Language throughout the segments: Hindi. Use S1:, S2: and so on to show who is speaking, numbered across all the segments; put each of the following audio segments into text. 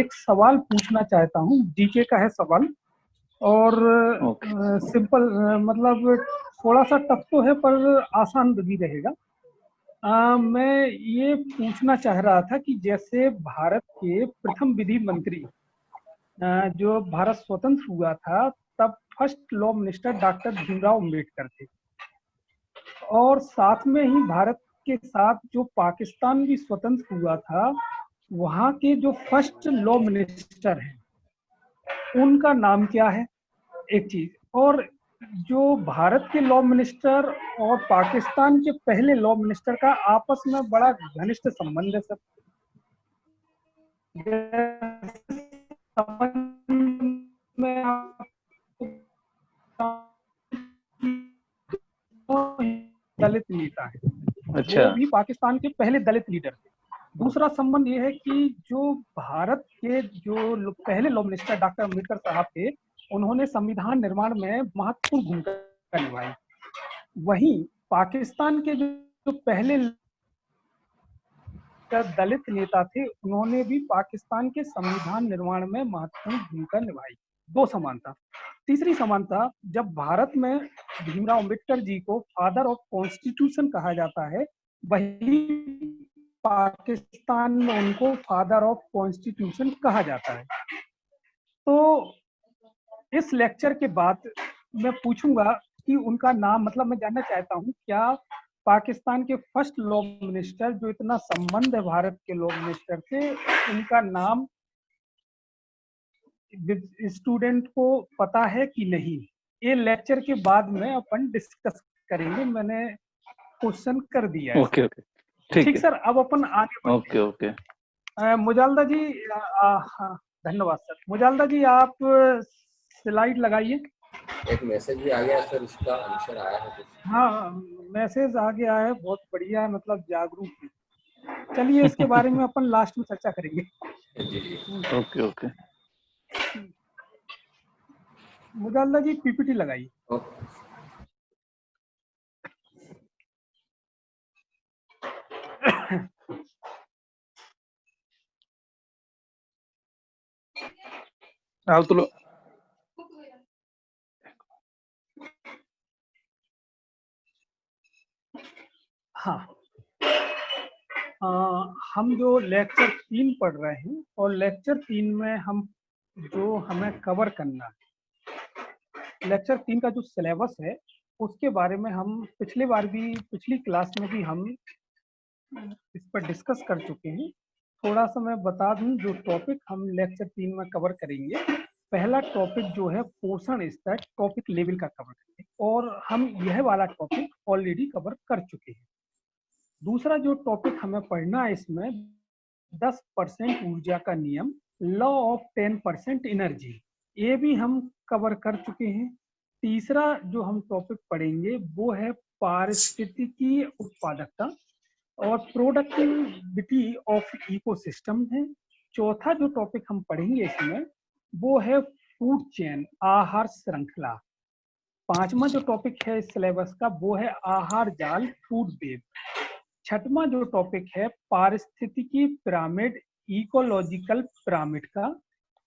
S1: एक सवाल पूछना चाहता हूँ, जीके का है सवाल, और सिंपल मतलब थोड़ा सा टफ तो है पर आसान भी रहेगा। मैं ये पूछना चाह रहा था कि जैसे भारत के प्रथम विधि मंत्री जो भारत स्वतंत्र हुआ था तब first law minister doctor Bhimrao Ambedkar थे, और साथ में ही भारत के साथ जो पाकिस्तान भी स्वतंत्र हुआ था वहाँ के जो फर्स्ट लॉ मिनिस्टर हैं उनका नाम क्या है, एक चीज। और जो भारत के लॉ मिनिस्टर और पाकिस्तान के पहले लॉ मिनिस्टर का आपस में बड़ा घनिष्ठ संबंध है सर। में दलित नेता है,
S2: अच्छा।
S1: वो भी पाकिस्तान के पहले दलित लीडर थे। दूसरा संबंध ये है कि जो भारत के जो पहले लॉ मिनिस्टर डॉक्टर अम्बेडकर साहब थे उन्होंने संविधान निर्माण में महत्वपूर्ण भूमिका निभाई। वहीं पाकिस्तान के जो पहले दलित नेता थे उन्होंने भी पाकिस्तान के संविधान निर्माण में महत्वपूर्ण भूमिका निभाई। दो समानता। तीसरी समानता, जब भारत में भीमराव अम्बेडकर जी को फादर ऑफ कॉन्स्टिट्यूशन कहा जाता है, वही पाकिस्तान में उनको फादर ऑफ कॉन्स्टिट्यूशन कहा जाता है। तो इस लेक्चर के बाद मैं पूछूंगा कि उनका नाम, मतलब मैं जानना चाहता हूं क्या पाकिस्तान के फर्स्ट लॉ मिनिस्टर जो इतना संबंध है भारत के लॉ मिनिस्टर से, उनका नाम स्टूडेंट को पता है कि नहीं, ये लेक्चर के बाद में अपन डिस्कस करेंगे। मैंने क्वेश्चन कर दिया है।
S2: ओके ओके,
S1: ठीक सर, अब अपन आगे बढ़ते हैं।
S2: ओके।
S1: मुजालदा जी, हाँ धन्यवाद सर। मुजालदा जी आप स्लाइड लगाइए।
S3: एक मैसेज भी आ गया सर, इसका आंसर आया है कुछ।
S1: हाँ मैसेज आ गया है, बहुत बढ़िया, मतलब जागरूक है। चलिए इसके बारे में अपन लास्ट में चर्चा करेंगे।
S3: जी
S2: ओके।
S1: मुजालदा जी पीपीटी लगाइए।
S2: तो
S1: हाँ, हम जो लेक्चर 3 पढ़ रहे हैं और लेक्चर 3 में हम जो हमें कवर करना है, लेक्चर 3 का जो सिलेबस है उसके बारे में हम पिछली क्लास में भी हम इस पर डिस्कस कर चुके हैं। थोड़ा सा मैं बता दूं जो टॉपिक हम लेक्चर 3 में कवर करेंगे। पहला टॉपिक जो है पोषण स्तर, टॉपिक लेवल का कवर करेंगे, और हम यह वाला टॉपिक ऑलरेडी कवर कर चुके हैं। दूसरा जो टॉपिक हमें पढ़ना है इसमें 10% ऊर्जा का नियम, लॉ ऑफ 10% एनर्जी, ये भी हम कवर कर चुके हैं। तीसरा जो हम टॉपिक पढ़ेंगे वो है पारिस्थितिकी उत्पादकता और प्रोडक्टिविटी ऑफ इकोसिस्टम है। चौथा जो टॉपिक हम पढ़ेंगे इसमें वो है फूड चेन, आहार श्रृंखला। पांचवा जो टॉपिक है इस सिलेबस का वो है आहार जाल, फूड वेब। छठवां जो टॉपिक है पारिस्थितिकी पिरामिड, इकोलॉजिकल पिरामिड का।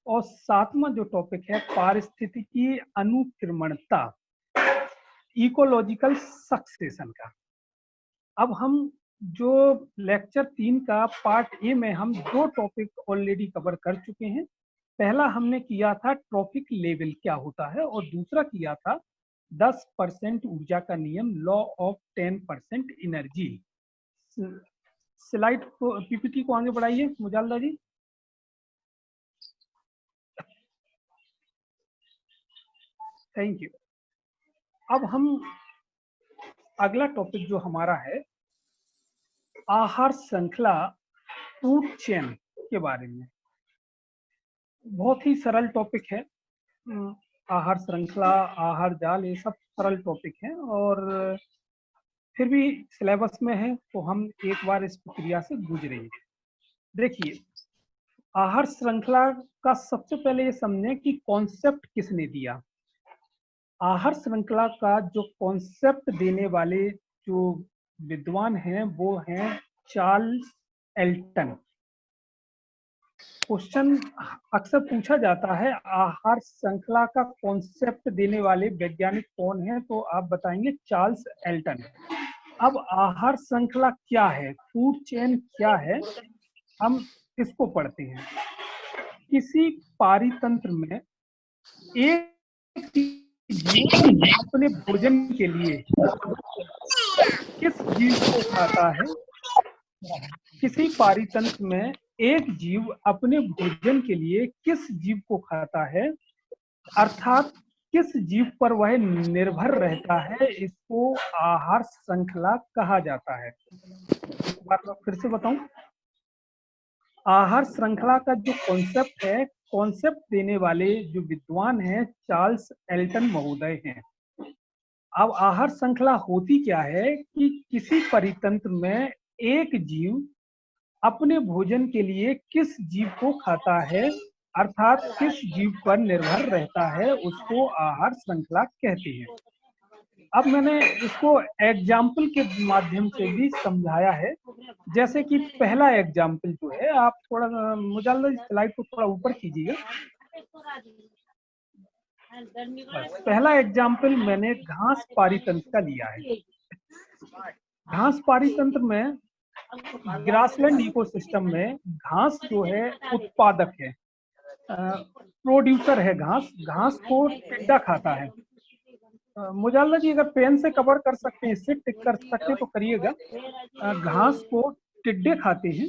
S1: और सातवां जो टॉपिक है पारिस्थितिकी अनुक्रमणता, इकोलॉजिकल सक्सेशन का। अब हम जो लेक्चर 3 का पार्ट ए में हम 2 टॉपिक ऑलरेडी कवर कर चुके हैं। पहला हमने किया था ट्रॉपिक लेवल क्या होता है, और दूसरा किया था 10% ऊर्जा का नियम, लॉ ऑफ 10% एनर्जी। स्लाइड को, पीपीटी को आगे बढ़ाइए मुजालदा जी। Thank you. अब हम अगला टॉपिक जो हमारा है आहार श्रृंखला, फूड चेन के बारे में। बहुत ही सरल टॉपिक है। आहार श्रृंखला, आहार जाल, ये सब सरल टॉपिक है, और फिर भी सिलेबस में है तो हम एक बार इस प्रक्रिया से गुजरेंगे। देखिए, आहार श्रृंखला का सबसे पहले ये समझें कि कॉन्सेप्ट किसने दिया। आहार श्रृंखला का जो कॉन्सेप्ट देने वाले जो विद्वान हैं वो हैं चार्ल्स एल्टन। क्वेश्चन अक्सर पूछा जाता है, आहार श्रृंखला का कॉन्सेप्ट देने वाले वैज्ञानिक कौन है? तो आप बताएंगे चार्ल्स एल्टन। अब आहार श्रृंखला क्या है, फूड चेन क्या है, हम इसको पढ़ते हैं। किसी पारितंत्र में एक जीव अपने भोजन के लिए किस जीव को खाता है? किसी पारितंत्र में एक जीव अपने भोजन के लिए किस जीव को खाता है, अर्थात किस जीव पर वह निर्भर रहता है, इसको आहार श्रृंखला कहा जाता है। एक बार मैं फिर से बताऊं, आहार श्रृंखला का जो कॉन्सेप्ट है, कॉन्सेप्ट देने वाले जो विद्वान हैं चार्ल्स एल्टन महोदय हैं। अब आहार श्रृंखला होती क्या है कि किसी परितंत्र में एक जीव अपने भोजन के लिए किस जीव को खाता है, अर्थात किस जीव पर निर्भर रहता है, उसको आहार श्रृंखला कहते हैं। अब मैंने इसको एग्जाम्पल के माध्यम से भी समझाया है। जैसे कि पहला एग्जाम्पल जो है, आप थोड़ा मुझे स्लाइड को थोड़ा ऊपर कीजिएगा। पहला एग्जाम्पल मैंने घास पारितंत्र का लिया है। घास पारितंत्र में, ग्रासलैंड इकोसिस्टम में घास जो है उत्पादक है, प्रोड्यूसर है। घास को टिड्डा खाता है। मुजाल्ला जी अगर पेन से कवर कर सकते हैं, इससे टिक कर सकते हैं तो करिएगा। घास को टिड्डे खाते हैं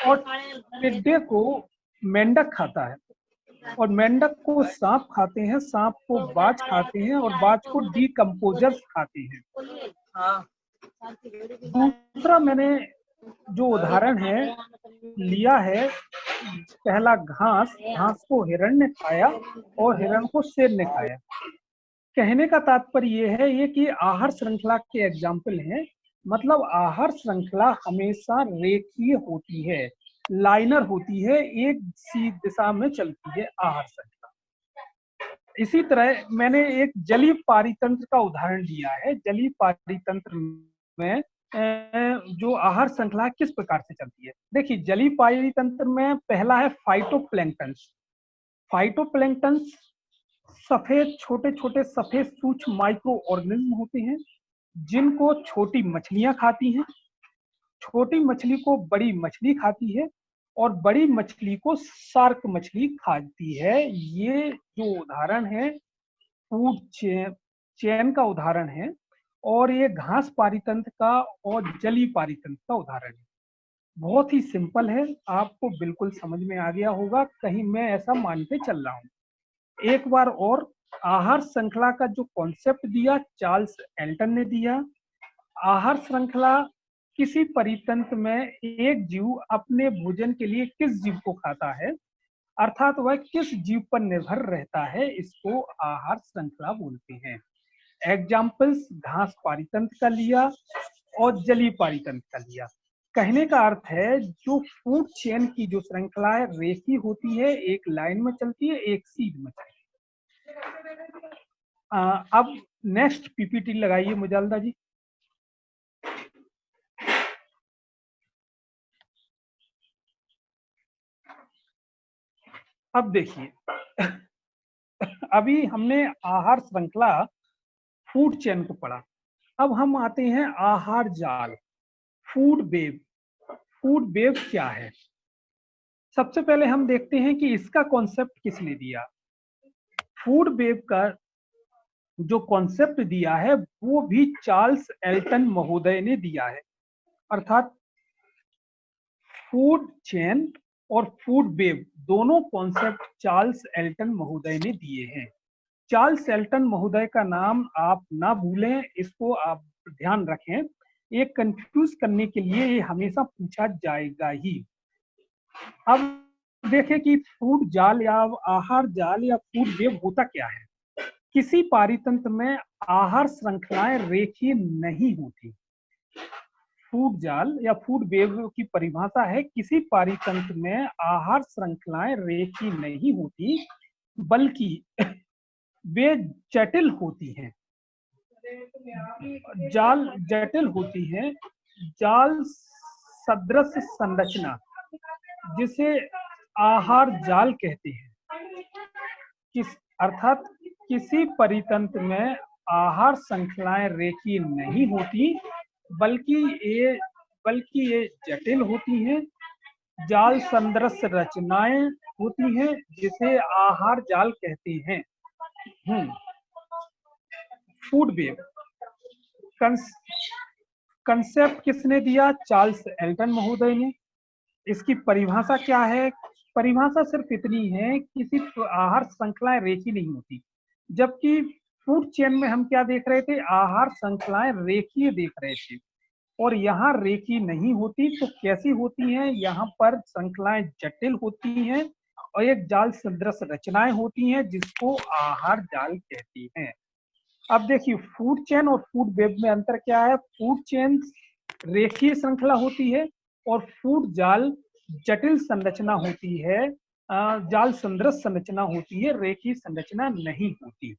S1: और टिड्डे को मेंढक खाता है, और मेंढक को सांप खाते हैं, सांप को बाज खाते हैं, और बाज को डीकम्पोजर्स खाते हैं। दूसरा मैंने जो उदाहरण है लिया है, पहला घास को हिरण ने खाया और हिरण को शेर ने खाया। कहने का तात्पर्य ये है ये कि आहार श्रृंखला के एग्जाम्पल हैं। मतलब आहार श्रृंखला हमेशा रेखीय होती है, लाइनर होती है, एक सी दिशा में चलती है आहार श्रृंखला। इसी तरह मैंने एक जलीय पारितंत्र का उदाहरण लिया है। जलीय पारितंत्र में जो आहार श्रृंखला किस प्रकार से चलती है, देखिए जलीय पारितंत्र में पहला है फाइटोप्लैंक्टन्स। फाइटोप्लैंक्टन्स सफेद, छोटे छोटे सफेद सूक्ष्म माइक्रो ऑर्गेनिज्म होते हैं, जिनको छोटी मछलियां खाती हैं। छोटी मछली को बड़ी मछली खाती है, और बड़ी मछली को शार्क मछली खाती है। ये जो उदाहरण है फूड चेन का उदाहरण है, और ये घास पारितंत्र का और जलीय पारितंत्र का उदाहरण है। बहुत ही सिंपल है, आपको बिल्कुल समझ में आ गया होगा, कहीं मैं ऐसा मान के चल रहा हूँ। एक बार और, आहार श्रृंखला का जो कॉन्सेप्ट दिया चार्ल्स एल्टन ने दिया। आहार श्रृंखला किसी परितंत्र में एक जीव अपने भोजन के लिए किस जीव को खाता है, अर्थात वह किस जीव पर निर्भर रहता है, इसको आहार श्रृंखला बोलते हैं। एग्जाम्पल्स घास पारितंत्र का लिया और जलीय पारितंत्र का लिया। कहने का अर्थ है जो फूड चेन की जो श्रृंखला है रेखीय होती है, एक लाइन में चलती है, एक सीध में चलती है। अब नेक्स्ट पीपीटी लगाइए मुजालदा जी। अब देखिए, अभी हमने आहार श्रृंखला फूड चेन को पढ़ा। अब हम आते हैं आहार जाल, फूड वेब। फूड वेब क्या है? सबसे पहले हम देखते हैं कि इसका कॉन्सेप्ट किसने दिया। फूड वेब का जो कॉन्सेप्ट दिया है वो भी चार्ल्स एल्टन महोदय ने दिया है। अर्थात फूड चेन और फूड वेब दोनों कॉन्सेप्ट चार्ल्स एल्टन महोदय ने दिए हैं। चार्ल्स एल्टन महोदय का नाम आप ना भूलें, इसको आप ध्यान रखें, ये कंफ्यूज करने के लिए ये हमेशा पूछा जाएगा ही। अब देखें कि फूड जाल या आहार जाल या फूड वेब होता क्या है। किसी पारितंत्र में आहार श्रृंखलाएं रेखीय नहीं होती। फूड जाल या फूड वेब की परिभाषा है, किसी पारितंत्र में आहार श्रृंखलाएं रेखीय नहीं होती, बल्कि वे जटिल होती हैं। जाल जटिल होती है, जाल सदृश संरचना, जिसे आहार जाल कहते हैं। अर्थात किसी परितंत्र में आहार श्रृंखलाएं रेखीय नहीं होती, बल्कि ये जटिल होती हैं, जाल सदृश रचनाएं होती हैं, जिसे आहार जाल कहते हैं। फूड वेब कंसेप्ट किसने दिया? चार्ल्स एल्टन महोदय ने। इसकी परिभाषा क्या है? परिभाषा सिर्फ इतनी है, किसी आहार श्रृंखलाएं रेखीय नहीं होती, जबकि फूड चेन में हम क्या देख रहे थे? आहार श्रृंखलाएं रेखीय देख रहे थे, और यहाँ रेखीय नहीं होती तो कैसी होती हैं? यहाँ पर श्रृंखलाएं जटिल होती हैं और एक जाल सदृश रचनाएं होती हैं, जिसको आहार जाल कहती हैं। अब देखिए, फूड चेन और फूड वेब में अंतर क्या है? फूड चेन रेखीय श्रृंखला होती है और फूड जाल जटिल संरचना होती है, जाल सदृश संरचना होती है, रेखीय संरचना नहीं होती।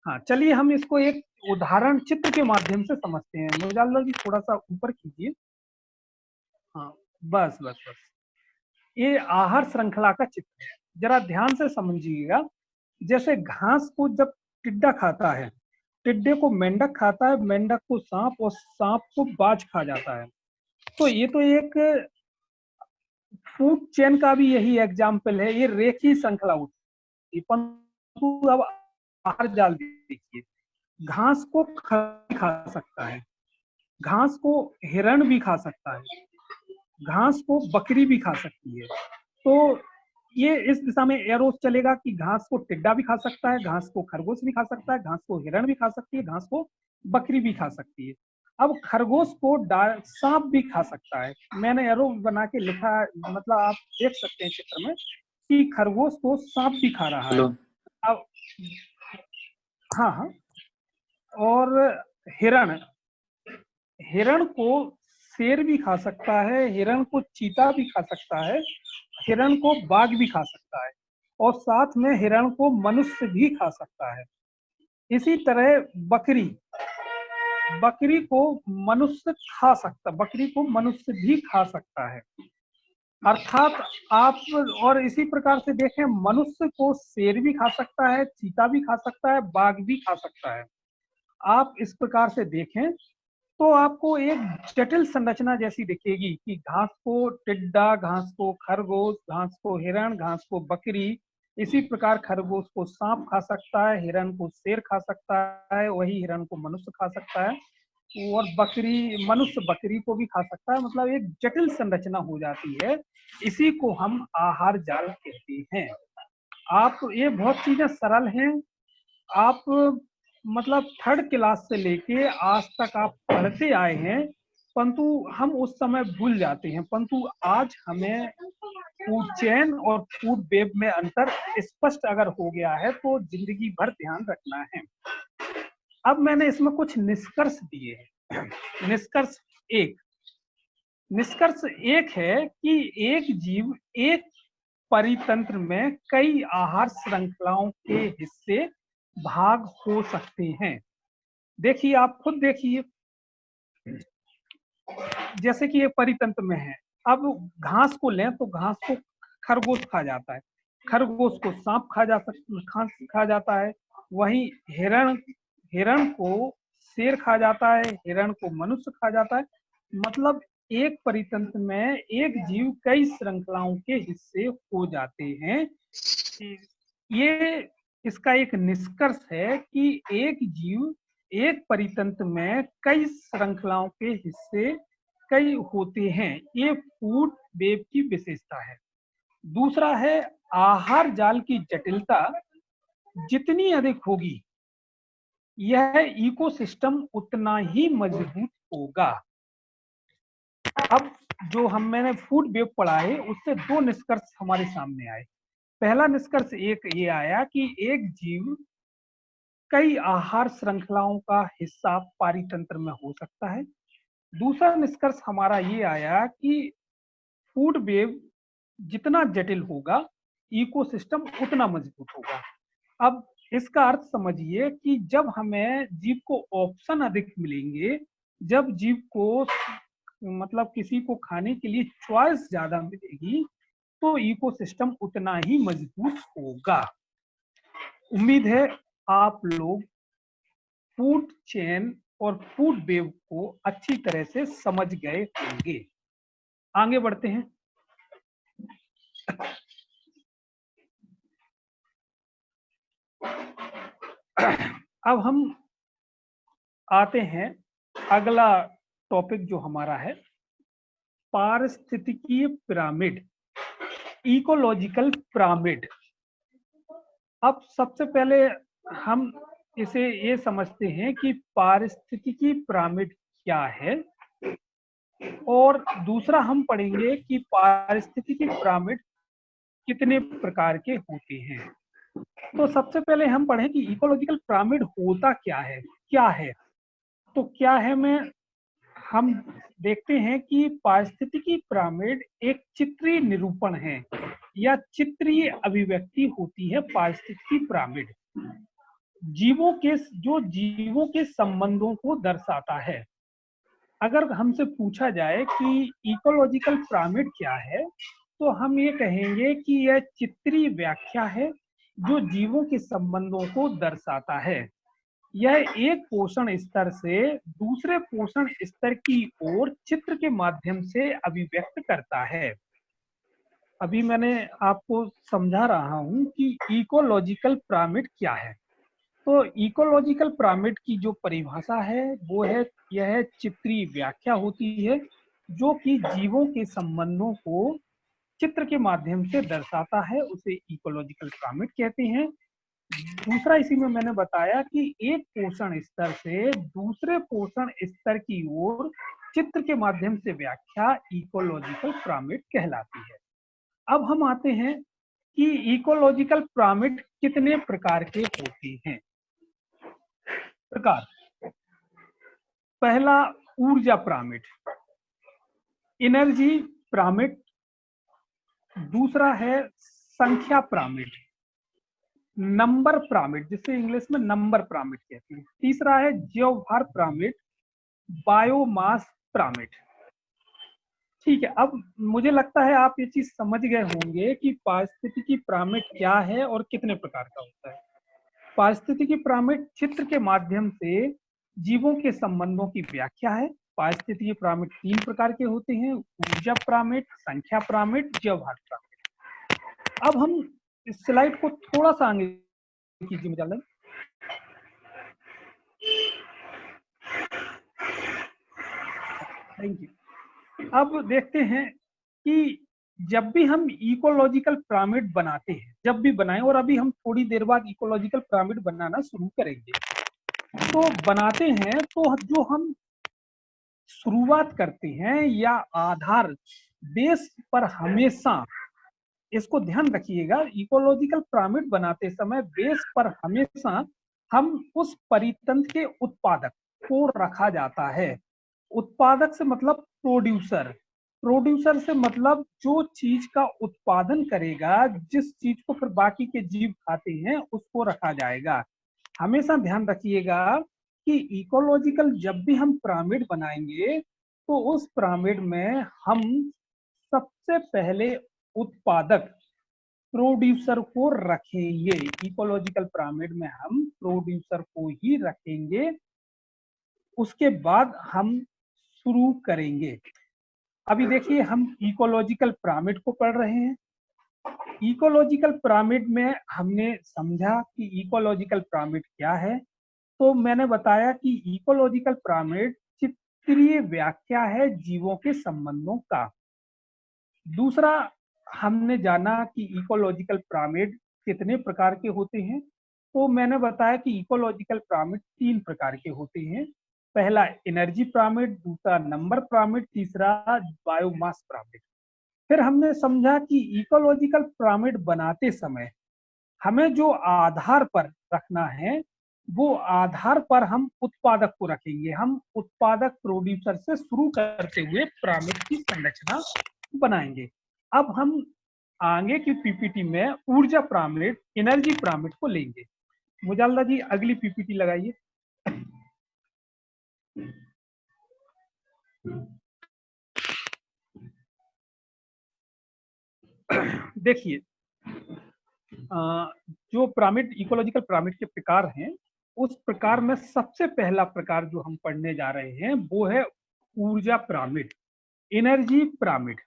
S1: हाँ, चलिए हम इसको एक उदाहरण चित्र के माध्यम से समझते हैं। मुजाल्ला जी थोड़ा सा ऊपर कीजिए। हाँ, बस बस बस, ये आहार श्रृंखला का चित्र है, जरा ध्यान से समझिएगा। जैसे घास को जब टिड्डा खाता है, टिड्डे को मेंढक खाता है, मेंढक को सांप, और सांप को बाज खा जाता है। तो ये तो एक फूड चेन का भी यही एग्जाम्पल है, ये रेखीय श्रृंखला होती है। परंतु अब आहार जाल देखिए, घास को खा सकता है, घास को हिरण भी खा सकता है, घास को बकरी भी खा सकती है। तो ये इस दिशा में एरो चलेगा कि घास को टिड्डा भी खा सकता है, घास को खरगोश भी खा सकता है, घास को हिरण भी खा सकती है, घास को बकरी भी खा सकती है। अब खरगोश को सांप भी खा सकता है। मैंने एरो बना के लिखा, मतलब आप देख सकते हैं चित्र में कि खरगोश को सांप भी खा रहा है। अब हाँ हाँ, और हिरण को शेर भी खा सकता है, हिरण को चीता भी खा सकता है, हिरण को बाघ भी खा सकता है, और साथ में हिरण को मनुष्य भी खा सकता है। इसी तरह बकरी को मनुष्य खा सकता, बकरी को मनुष्य भी खा सकता है। अर्थात आप, और इसी प्रकार से देखें, मनुष्य को शेर भी खा सकता है, चीता भी खा सकता है, बाघ भी खा सकता है। आप इस प्रकार से देखें तो आपको एक जटिल संरचना जैसी दिखेगी कि घास को टिड्डा, घास को खरगोश, घास को हिरण, घास को बकरी, इसी प्रकार खरगोश को सांप खा सकता है, हिरण को शेर खा सकता है, वही हिरण को मनुष्य खा सकता है, और मनुष्य बकरी को भी खा सकता है। मतलब एक जटिल संरचना हो जाती है, इसी को हम आहार जाल कहते हैं। आप, ये बहुत चीजें सरल हैं, आप मतलब थर्ड क्लास से लेके आज तक आप पढ़ते आए हैं, परंतु हम उस समय भूल जाते हैं। परंतु आज हमें फूड चेन और फूड वेब में अंतर स्पष्ट अगर हो गया है तो जिंदगी भर ध्यान रखना है। अब मैंने इसमें कुछ निष्कर्ष दिए हैं। निष्कर्ष एक है कि एक जीव एक परितंत्र में कई आहार श्रृंखलाओं के हिस्से भाग हो सकते हैं। देखिए, आप खुद देखिए, जैसे कि ये परितंत्र में है। अब घास को लें तो घास को खरगोश खा जाता है, खरगोश को सांप खा जाता है, वहीं हिरण को शेर खा जाता है, हिरण को मनुष्य खा जाता है। मतलब एक परितंत्र में एक जीव कई श्रृंखलाओं के हिस्से हो जाते हैं। ये इसका एक निष्कर्ष है कि एक जीव एक परितंत्र में कई श्रृंखलाओं के हिस्से कई होते हैं। ये फूड वेब की विशेषता है। दूसरा है, आहार जाल की जटिलता जितनी अधिक होगी, यह इकोसिस्टम उतना ही मजबूत होगा। अब जो मैंने फूड वेब पढ़ा है, उससे दो निष्कर्ष हमारे सामने आए। पहला निष्कर्ष एक ये आया कि एक जीव कई आहार श्रृंखलाओं का हिस्सा पारितंत्र में हो सकता है। दूसरा निष्कर्ष हमारा ये आया कि फूड वेब जितना जटिल होगा, इकोसिस्टम उतना मजबूत होगा। अब इसका अर्थ समझिए कि जब हमें जीव को ऑप्शन अधिक मिलेंगे, जब जीव को मतलब किसी को खाने के लिए चॉइस ज्यादा मिलेगी, तो इकोसिस्टम उतना ही मजबूत होगा। उम्मीद है आप लोग फूड चेन और फूड वेव को अच्छी तरह से समझ गए होंगे। आगे बढ़ते हैं। अब हम आते हैं अगला टॉपिक जो हमारा है पारिस्थितिकीय पिरामिड, इकोलॉजिकल पिरामिड। अब सबसे पहले हम इसे ये समझते हैं कि पारिस्थितिकी पिरामिड क्या है, और दूसरा हम पढ़ेंगे कि पारिस्थितिकी पिरामिड कितने प्रकार के होते हैं। तो सबसे पहले हम पढ़ें कि इकोलॉजिकल पिरामिड होता क्या है। तो क्या है मैं हम देखते हैं कि पारिस्थितिकी पिरामिड एक चित्रीय निरूपण है या चित्रीय अभिव्यक्ति होती है। पारिस्थितिकी पिरामिड जीवों के संबंधों को दर्शाता है। अगर हमसे पूछा जाए कि इकोलॉजिकल पिरामिड क्या है, तो हम ये कहेंगे कि यह चित्रीय व्याख्या है जो जीवों के संबंधों को दर्शाता है। यह एक पोषण स्तर से दूसरे पोषण स्तर की ओर चित्र के माध्यम से अभिव्यक्त करता है। अभी मैंने आपको समझा रहा हूं कि इकोलॉजिकल पिरामिड क्या है। तो इकोलॉजिकल पिरामिड की जो परिभाषा है वो है, यह चित्रीय व्याख्या होती है जो कि जीवों के संबंधों को चित्र के माध्यम से दर्शाता है, उसे इकोलॉजिकल पिरामिड कहते हैं। दूसरा इसी में मैंने बताया कि एक पोषण स्तर से दूसरे पोषण स्तर की ओर चित्र के माध्यम से व्याख्या इकोलॉजिकल पिरामिड कहलाती है। अब हम आते हैं कि इकोलॉजिकल पिरामिड कितने प्रकार के होते हैं। प्रकार, पहला ऊर्जा पिरामिड, एनर्जी पिरामिड। दूसरा है संख्या पिरामिड, नंबर पिरामिड जिसे इंग्लिश में नंबर पिरामिड कहते हैं। तीसरा है ज्यवभार पिरामिड, बायोमास पिरामिड। ठीक है, अब मुझे लगता है आप ये चीज समझ गए होंगे कि पारिस्थितिकी पिरामिड क्या है और कितने प्रकार का होता है। पारिस्थितिकी पिरामिड चित्र के माध्यम से जीवों के संबंधों की व्याख्या है। पारिस्थितिकी पिरामिड 3 प्रकार के होते हैं, ऊर्जा पिरामिड, संख्या पिरामिड, ज्यवभार पिरामिड। अब हम इस स्लाइड को थोड़ा सा आगे कीजिए मुझे। Thank you. अब देखते हैं कि जब भी हम इकोलॉजिकल पिरामिड बनाते हैं, जब भी बनाएं, और अभी हम थोड़ी देर बाद इकोलॉजिकल पिरामिड बनाना शुरू करेंगे, तो बनाते हैं तो जो हम शुरुआत करते हैं या आधार बेस पर, हमेशा इसको ध्यान रखिएगा, इकोलॉजिकल पिरामिड बनाते समय बेस पर हमेशा हम उस परितंत्र के उत्पादक को रखा जाता है। उत्पादक से मतलब प्रोड्यूसर, प्रोड्यूसर से मतलब जो चीज का उत्पादन करेगा, जिस चीज को फिर बाकी के जीव खाते हैं, उसको रखा जाएगा। हमेशा ध्यान रखिएगा कि इकोलॉजिकल जब भी हम पिरामिड बनाएंगे तो उस पिरामिड में हम सबसे पहले उत्पादक प्रोड्यूसर को रखेंगे। इकोलॉजिकल पिरामिड में हम प्रोड्यूसर को ही रखेंगे, उसके बाद हम शुरू करेंगे। अभी देखिए हम इकोलॉजिकल पिरामिड को पढ़ रहे हैं। इकोलॉजिकल पिरामिड में हमने समझा कि इकोलॉजिकल पिरामिड क्या है। तो मैंने बताया कि इकोलॉजिकल पिरामिड चित्रीय व्याख्या है जीवों के संबंधों का। दूसरा हमने जाना कि इकोलॉजिकल पिरामिड कितने प्रकार के होते हैं। तो मैंने बताया कि इकोलॉजिकल पिरामिड 3 प्रकार के होते हैं। पहला एनर्जी पिरामिड, दूसरा नंबर पिरामिड, तीसरा बायोमास पिरामिड। फिर हमने समझा कि इकोलॉजिकल पिरामिड बनाते समय हमें जो आधार पर रखना है, वो आधार पर हम उत्पादक को रखेंगे। हम उत्पादक प्रोड्यूसर से शुरू करते हुए पिरामिड की संरचना बनाएंगे। अब हम आगे की पीपीटी में ऊर्जा पिरामिड, एनर्जी पिरामिड को लेंगे। मुजाल्ला जी अगली पीपीटी लगाइए। देखिए, जो पिरामिड, इकोलॉजिकल पिरामिड के प्रकार हैं, उस प्रकार में सबसे पहला प्रकार जो हम पढ़ने जा रहे हैं वो है ऊर्जा पिरामिड, एनर्जी पिरामिड।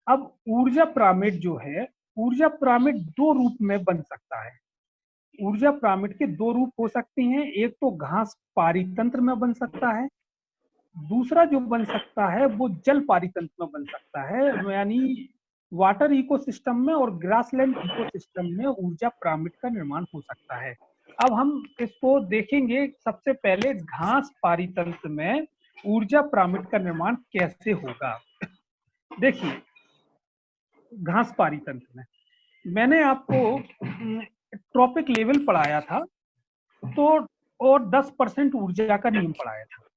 S1: अब ऊर्जा पिरामिड जो है, ऊर्जा पिरामिड दो रूप में बन सकता है। ऊर्जा पिरामिड के दो रूप हो सकते हैं, एक तो घास पारितंत्र में बन सकता है, दूसरा जो बन सकता है वो जल पारितंत्र में बन सकता है, यानी वाटर इकोसिस्टम में और ग्रासलैंड इकोसिस्टम में ऊर्जा पिरामिड का निर्माण हो सकता है। अब हम इसको देखेंगे, सबसे पहले घास पारितंत्र में ऊर्जा पिरामिड का निर्माण कैसे होगा। देखिए, घास पारितंत्र में मैंने आपको ट्रॉपिक लेवल पढ़ाया था, तो और 10% ऊर्जा का नियम पढ़ाया था।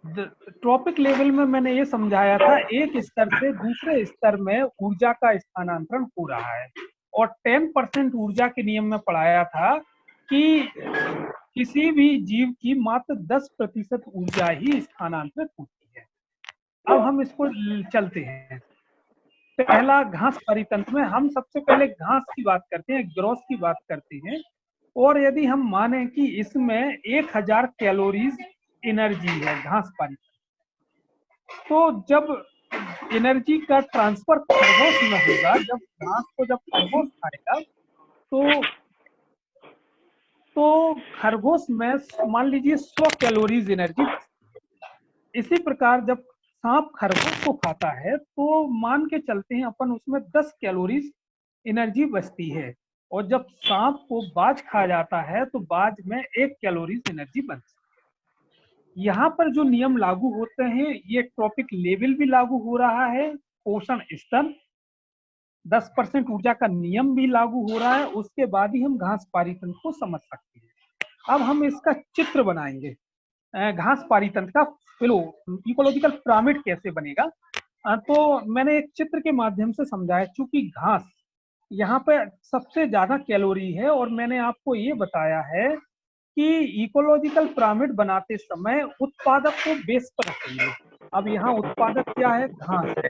S1: ट्रॉपिक लेवल में मैंने ये समझाया था एक स्तर से दूसरे स्तर में ऊर्जा का स्थानांतरण हो रहा है, और 10% ऊर्जा के नियम में पढ़ाया था कि किसी भी जीव की मात्र 10% ऊर्जा ही स्थानांतरित होती है। अब हम इसको चलते हैं। पहला घास परितंत्र में हम सबसे पहले घास की बात करते हैं, ग्रोस की बात करते हैं, और यदि हम माने कि इसमें 1000 कैलोरीज एनर्जी है घास परितंत्र, तो जब एनर्जी का ट्रांसफर खरगोश में होगा, जब घास को जब खरगोश खाएगा तो खरगोश में मान लीजिए 100 कैलोरीज एनर्जी। इसी प्रकार जब सांप खरगोश को खाता है तो मान के चलते हैं अपन, उसमें 10 कैलोरीज एनर्जी बचती है, और जब सांप को बाज खा जाता है तो बाज में 1 कैलोरीज एनर्जी बचती है। यहाँ पर जो नियम लागू होते हैं, ये ट्रॉपिक लेवल भी लागू हो रहा है, पोषण स्तर 10% ऊर्जा का नियम भी लागू हो रहा है, उसके बाद ही हम घास पारितंत्र को समझ सकते हैं। अब हम इसका चित्र बनाएंगे, घास पारितंत्र का फ्लो, इकोलॉजिकल पिरामिड कैसे बनेगा। तो मैंने एक चित्र के माध्यम से समझाया, चूंकि घास यहाँ पे सबसे ज्यादा कैलोरी है, और मैंने आपको ये बताया है कि इकोलॉजिकल पिरामिड बनाते समय उत्पादक को बेस पर रखेंगे। अब यहाँ उत्पादक क्या है, घास है।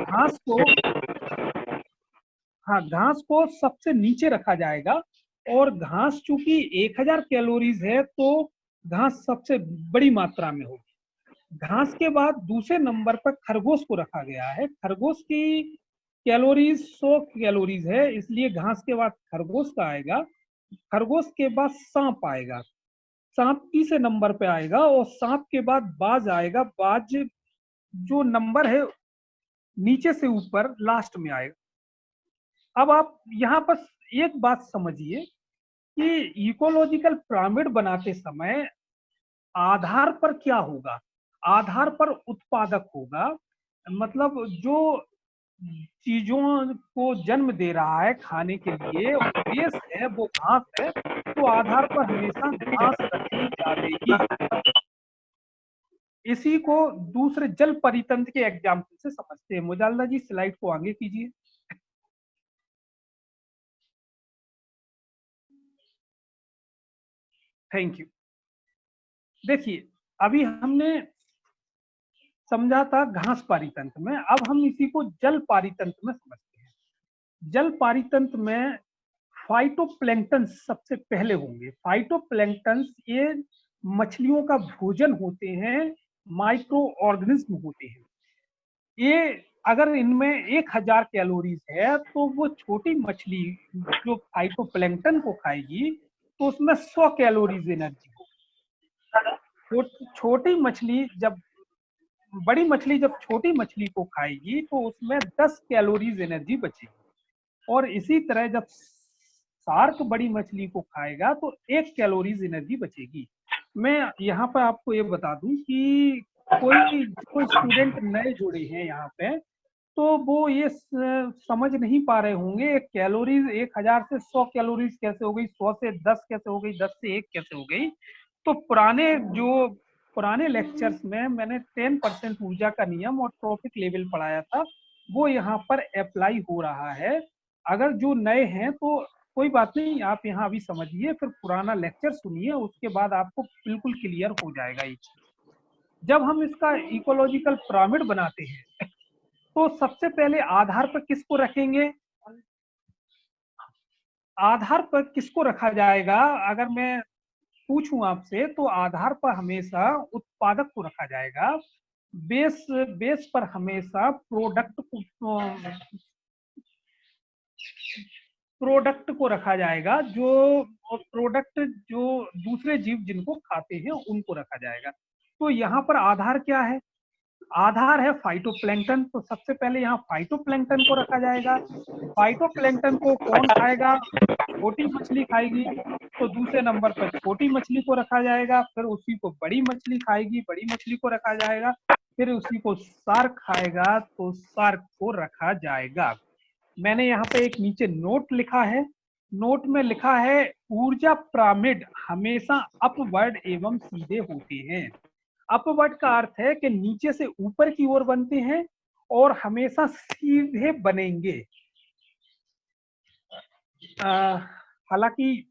S1: घास को, हाँ, घास को सबसे नीचे रखा जाएगा, और घास चूंकि 1000 कैलोरीज है तो घास सबसे बड़ी मात्रा में होगी। घास के बाद दूसरे नंबर पर खरगोश को रखा गया है, खरगोश की कैलोरीज 100 कैलोरीज है, इसलिए घास के बाद खरगोश का आएगा, खरगोश के बाद सांप आएगा, सांप तीसरे नंबर पे आएगा, और सांप के बाद बाज आएगा, बाज जो नंबर है नीचे से ऊपर लास्ट में आएगा। अब आप यहाँ पर एक बात समझिए कि इकोलॉजिकल पिरामिड बनाते समय आधार पर क्या होगा, आधार पर उत्पादक होगा, मतलब जो चीजों को जन्म दे रहा है खाने के लिए, बेस है वो घास है, तो आधार पर हमेशा घास रखी जाएगी। इसी को दूसरे जल परितंत्र के एग्जाम्पल से समझते हैं। मुजालदा जी, स्लाइड को आगे कीजिए। Thank you. देखिए, अभी हमने समझा था घास पारितंत्र में, अब हम इसी को जल पारितंत्र में समझते हैं। जल पारितंत्र में फाइटोप्लैंक्टन सबसे पहले होंगे। फाइटोप्लैंक्टन ये मछलियों का भोजन होते हैं, माइक्रो ऑर्गेनिज्म होते हैं। ये अगर इनमें 1000 कैलोरीज है तो वो छोटी मछली जो फाइटोप्लैंक्टन को खाएगी तो उसमें 100 कैलोरीज एनर्जी हो। छोटी मछली जब, बड़ी मछली जब छोटी मछली को खाएगी तो उसमें 10 कैलोरीज एनर्जी बचेगी, और इसी तरह जब शार्क बड़ी मछली को खाएगा तो 1 कैलोरीज एनर्जी बचेगी। मैं यहाँ पर आपको ये बता दूं कि कोई स्टूडेंट नए जुड़े हैं यहाँ पे, तो वो ये समझ नहीं पा रहे होंगे कैलोरीज 1000 से 100 कैलोरीज कैसे हो गई, 100 से 10 कैसे हो गई, 10 से 1 कैसे हो गई। तो पुराने लेक्चर्स में मैंने 10% ऊर्जा का नियम और ट्रॉपिक लेवल पढ़ाया था, वो यहाँ पर अप्लाई हो रहा है। अगर जो नए हैं तो कोई बात नहीं, आप यहाँ अभी समझिए, फिर पुराना लेक्चर सुनिए, उसके बाद आपको बिल्कुल क्लियर हो जाएगा ये चीज। जब हम इसका इकोलॉजिकल पिरामिड बनाते हैं तो सबसे पहले आधार पर किसको रखेंगे? आधार पर किसको रखा जाएगा? अगर मैं पूछूं आपसे तो आधार पर हमेशा उत्पादक को रखा जाएगा। बेस बेस पर हमेशा प्रोडक्ट को रखा जाएगा। जो प्रोडक्ट जो दूसरे जीव जिनको खाते हैं उनको रखा जाएगा। तो यहाँ पर आधार क्या है? आधार है फाइटोप्लैंक्टन। तो सबसे पहले यहाँ फाइटोप्लैंक्टन को रखा जाएगा। फाइटोप्लैंक्टन को कौन खाएगा? छोटी मछली खाएगी, तो दूसरे नंबर पर छोटी मछली को रखा जाएगा। फिर उसी को बड़ी मछली खाएगी, बड़ी मछली को रखा जाएगा। फिर उसी को शार्क खाएगा, तो शार्क को रखा जाएगा। मैंने यहाँ पे एक नीचे नोट लिखा है। नोट में लिखा है ऊर्जा पिरामिड हमेशा अपवर्ड एवं सीधे होते हैं। अपवर्ड का अर्थ है कि नीचे से ऊपर की ओर बनते हैं और हमेशा सीधे बनेंगे। हालांकि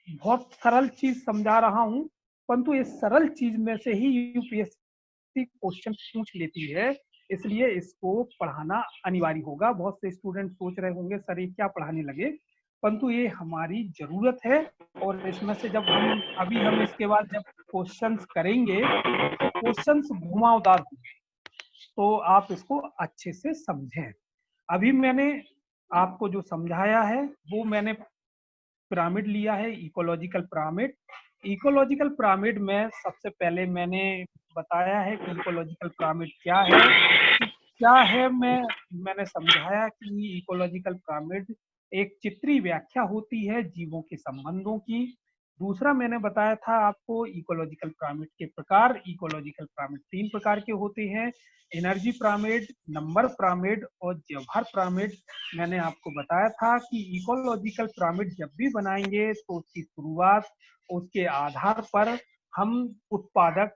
S1: बहुत सरल चीज समझा रहा हूं, परंतु इस सरल चीज में से ही यूपीएससी क्वेश्चन पूछ लेती है, इसलिए इसको पढ़ाना अनिवार्य होगा। बहुत से स्टूडेंट सोच रहे होंगे सर ये क्या पढ़ाने लगे, परंतु ये हमारी जरूरत है। और इसमें से जब हम इसके बाद जब क्वेश्चंस करेंगे तो क्वेश्चंस घुमावदार होंगे, तो आप इसको अच्छे से समझें। अभी मैंने आपको जो समझाया है वो मैंने पिरामिड लिया है, इकोलॉजिकल पिरामिड। इकोलॉजिकल पिरामिड में सबसे पहले मैंने बताया है कि इकोलॉजिकल पिरामिड क्या है। मैंने समझाया कि इकोलॉजिकल पिरामिड एक चित्रीय व्याख्या होती है जीवों के संबंधों की। दूसरा मैंने बताया था आपको इकोलॉजिकल पिरामिड के प्रकार। इकोलॉजिकल पिरामिड 3 प्रकार के होते हैं: एनर्जी पिरामिड, नंबर पिरामिड और व्यवहार पिरामिड। मैंने आपको बताया था कि इकोलॉजिकल पिरामिड जब भी बनाएंगे तो उसकी शुरुआत उसके आधार पर हम उत्पादक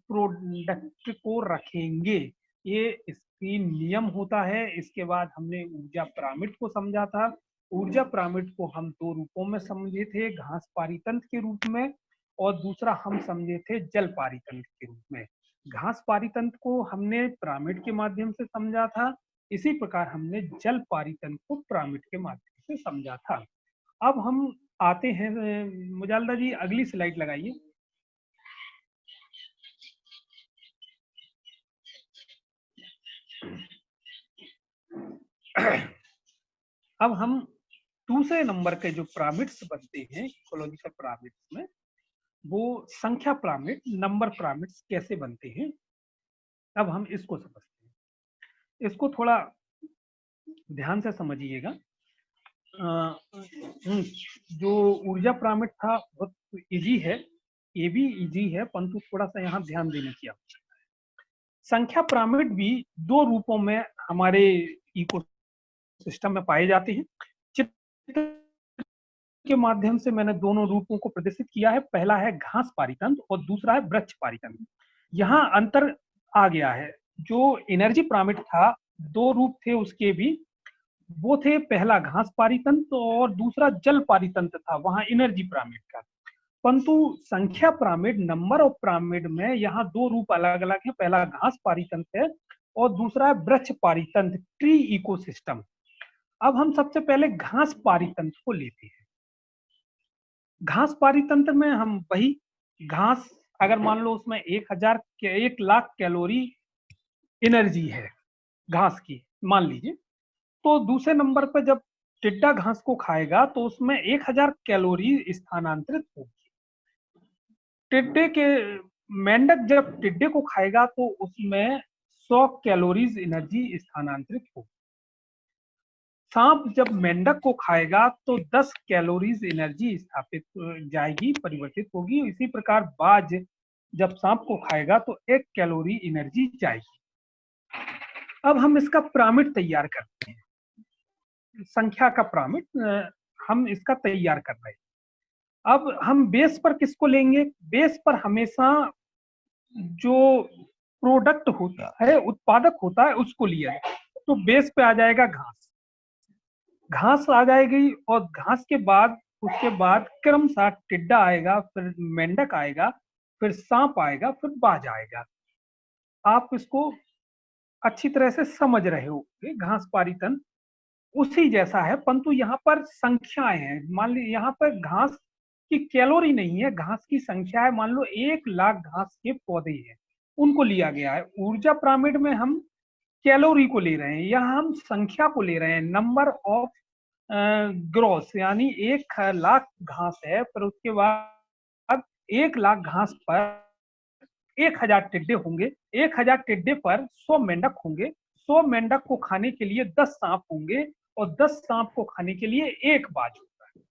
S1: प्रोडक्ट को रखेंगे। ये इसकी नियम होता है। इसके बाद हमने ऊर्जा पिरामिड को समझा था। ऊर्जा पिरामिड को हम 2 रूपों में समझे थे, घास पारीतंत्र के रूप में और दूसरा हम समझे थे जल पारीतंत्र के रूप में। घास पारीतंत्र को हमने पिरामिड के माध्यम से समझा था, इसी प्रकार हमने जल पारीतंत्र को पिरामिड के माध्यम से समझा था। अब हम आते हैं, मुजालदा जी अगली स्लाइड लगाइए। अब हम दूसरे नंबर के जो पिरामिड्स बनते हैं इकोलॉजिकल पिरामिड्स में, वो संख्या पिरामिड, नंबर पिरामिड्स कैसे बनते हैं, अब हम इसको समझते हैं। इसको थोड़ा ध्यान से समझिएगा। जो ऊर्जा पिरामिड था बहुत इजी है, ये भी इजी है, परंतु थोड़ा सा यहाँ ध्यान देने की आवश्यकता है। संख्या पिरामिड भी 2 रूपों में हमारे इको सिस्टम में पाए जाते हैं। चित्र के माध्यम से मैंने दोनों रूपों को प्रदर्शित किया है। पहला है घास पारीतंत्र और दूसरा है वृक्ष पारीतंत्र। यहाँ अंतर आ गया है। जो एनर्जी पिरामिड था 2 रूप थे उसके भी, वो थे पहला घास पारीतंत्र और दूसरा जल पारीतंत्र था वहां एनर्जी पिरामिड का। परंतु संख्या पिरामिड, नंबर ऑफ पिरामिड में यहाँ 2 रूप अलग अलग है। पहला घास पारीतंत्र है और दूसरा है वृक्ष पारीतंत्र, ट्री इकोसिस्टम। अब हम सबसे पहले घास पारीतंत्र को लेते हैं। घास पारीतंत्र में हम वही घास, अगर मान लो उसमें 1 लाख कैलोरी एनर्जी है घास की मान लीजिए, तो दूसरे नंबर पर जब टिड्डा घास को खाएगा तो उसमें 1000 कैलोरी स्थानांतरित होगी। मेंढक जब टिड्डे को खाएगा तो उसमें 100 कैलोरीज एनर्जी स्थानांतरित होगी। सांप जब मेंढक को खाएगा तो 10 कैलोरीज एनर्जी स्थापित जाएगी, परिवर्तित होगी। इसी प्रकार बाज जब सांप को खाएगा तो 1 कैलोरी एनर्जी जाएगी। अब हम इसका पिरामिड तैयार करते हैं, संख्या का पिरामिड हम इसका तैयार कर रहे हैं। अब हम बेस पर किसको लेंगे? बेस पर हमेशा जो प्रोडक्ट होता है, उत्पादक होता है, उसको लिया है। तो बेस पे आ जाएगा घास, घास आ जाएगी और घास के बाद उसके बाद क्रमशः टिड्डा आएगा, फिर मेंढक आएगा, फिर सांप आएगा, फिर बाज आएगा। आप इसको अच्छी तरह से समझ रहे हो, घास पारीतंत्र उसी जैसा है, परंतु यहाँ पर संख्याएं हैं। मान ली यहाँ पर घास की कैलोरी नहीं है, घास की संख्या है। मान लो 1 लाख घास के पौधे हैं, उनको लिया गया है। ऊर्जा पिरामिड में हम कैलोरी को ले रहे हैं, यहाँ हम संख्या को ले रहे हैं, नंबर ऑफ ग्रोस, यानी 1 लाख घास है, पर उसके बाद 1 लाख घास पर 1000 टिड्डे होंगे, 1000 टिड्डे पर 100 मेंढक होंगे, 100 मेंढक को खाने के लिए 10 सांप होंगे, और 10 सांप को खाने के लिए 1 बाज होगा।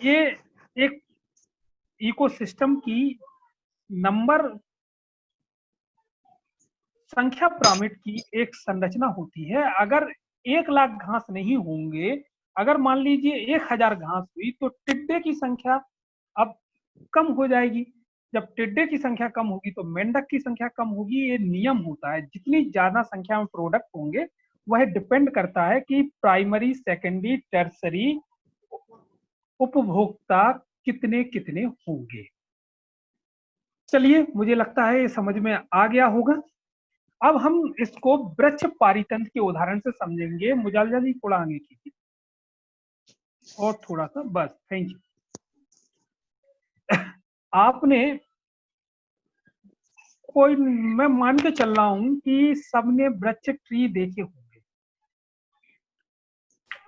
S1: ये एक इकोसिस्टम की नंबर संख्या पिरामिड की एक संरचना होती है। अगर 1 लाख घास नहीं होंगे, अगर मान लीजिए 1000 घास हुई, तो टिड्डे की संख्या अब कम हो जाएगी। जब टिड्डे की संख्या कम होगी तो मेंढक की संख्या कम होगी। ये नियम होता है, जितनी ज्यादा संख्या में प्रोडक्ट होंगे वह डिपेंड करता है कि प्राइमरी, सेकेंडरी, टर्सरी उपभोक्ता कितने कितने होंगे। चलिए, मुझे लगता है ये समझ में आ गया होगा। अब हम इसको वृक्ष पारितंत्र के उदाहरण से समझेंगे। मुजालजा जी थोड़ा आगे कीजिए, और थोड़ा सा, बस, थैंक यू। आपने कोई, मैं मान के चल रहा हूं कि सबने वृक्ष ट्री देखे होंगे।